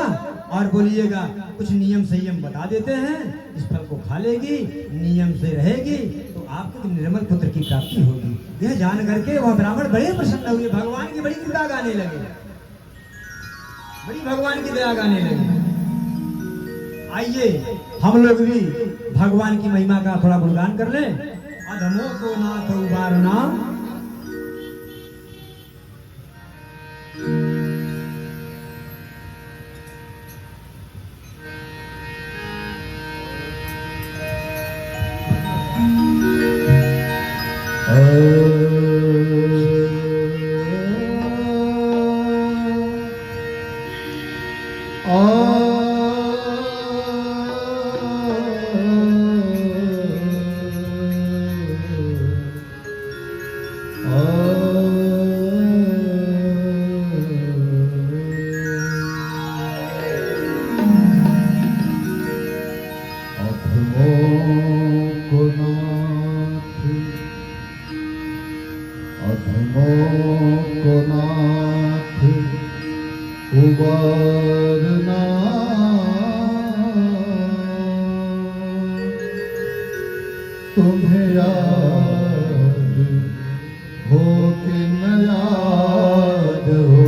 और बोलिएगा कुछ नियम संयम बता देते हैं, इस फल को खा लेगी, नियम से रहेगी तो आपको निर्मल पुत्र की प्राप्ति होगी। यह जान करके वह ब्राह्मण बड़े प्रसन्न हुए, भगवान की बड़ी कृपा गाने लगे, बड़ी भगवान की दया गाने लगे। आइए हम लोग भी भगवान की महिमा का थोड़ा गुणगान कर लें। अधमों को नाथ उबारना, को नाथ अधमों को नाथ उबारना तुम्हें याद हो कि न याद हो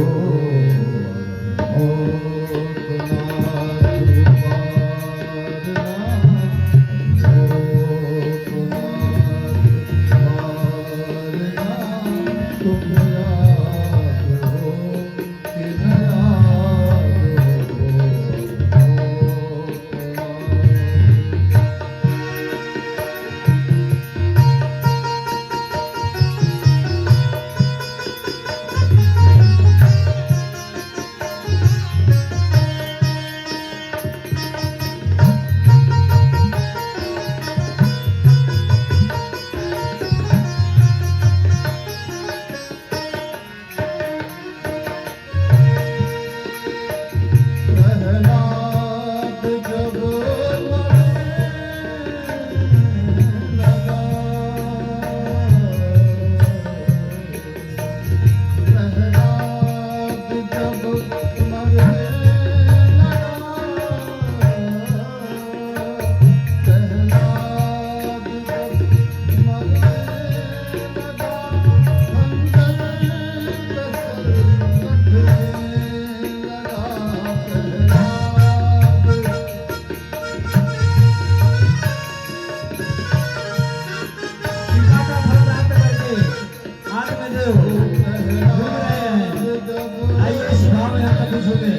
सीता का फल प्राप्त करके आत्मदेव घूम रहे हैं। आइए इस भाव में हम कभी सुने।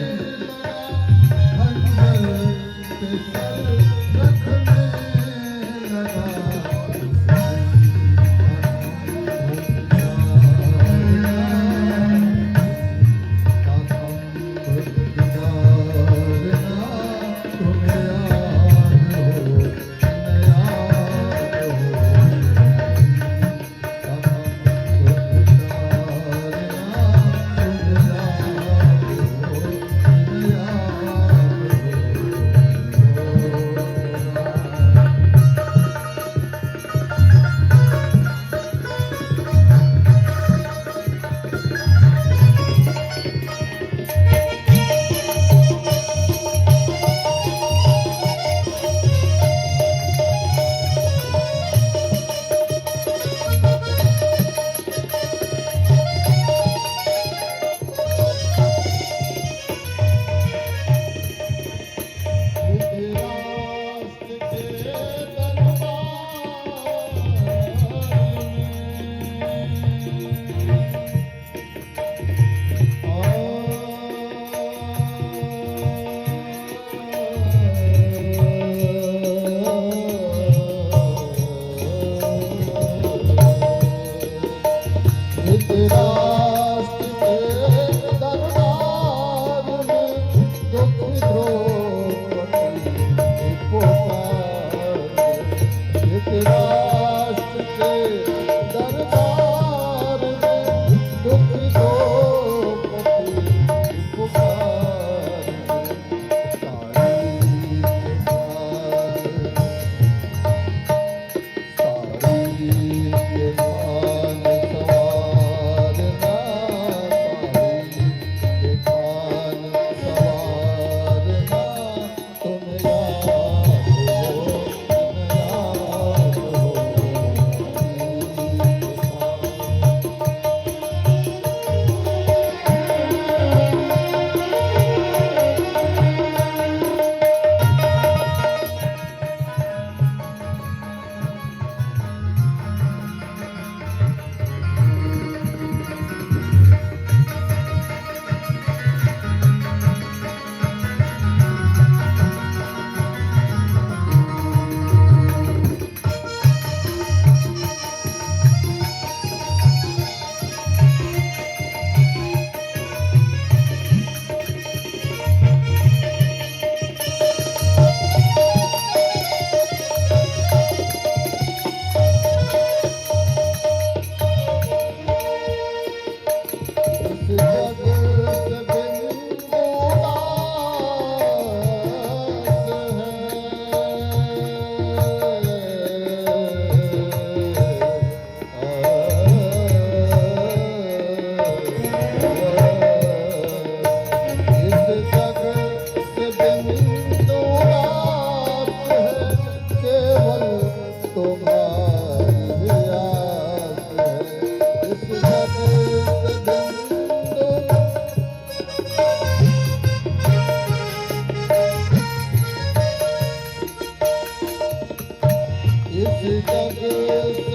Oh लगे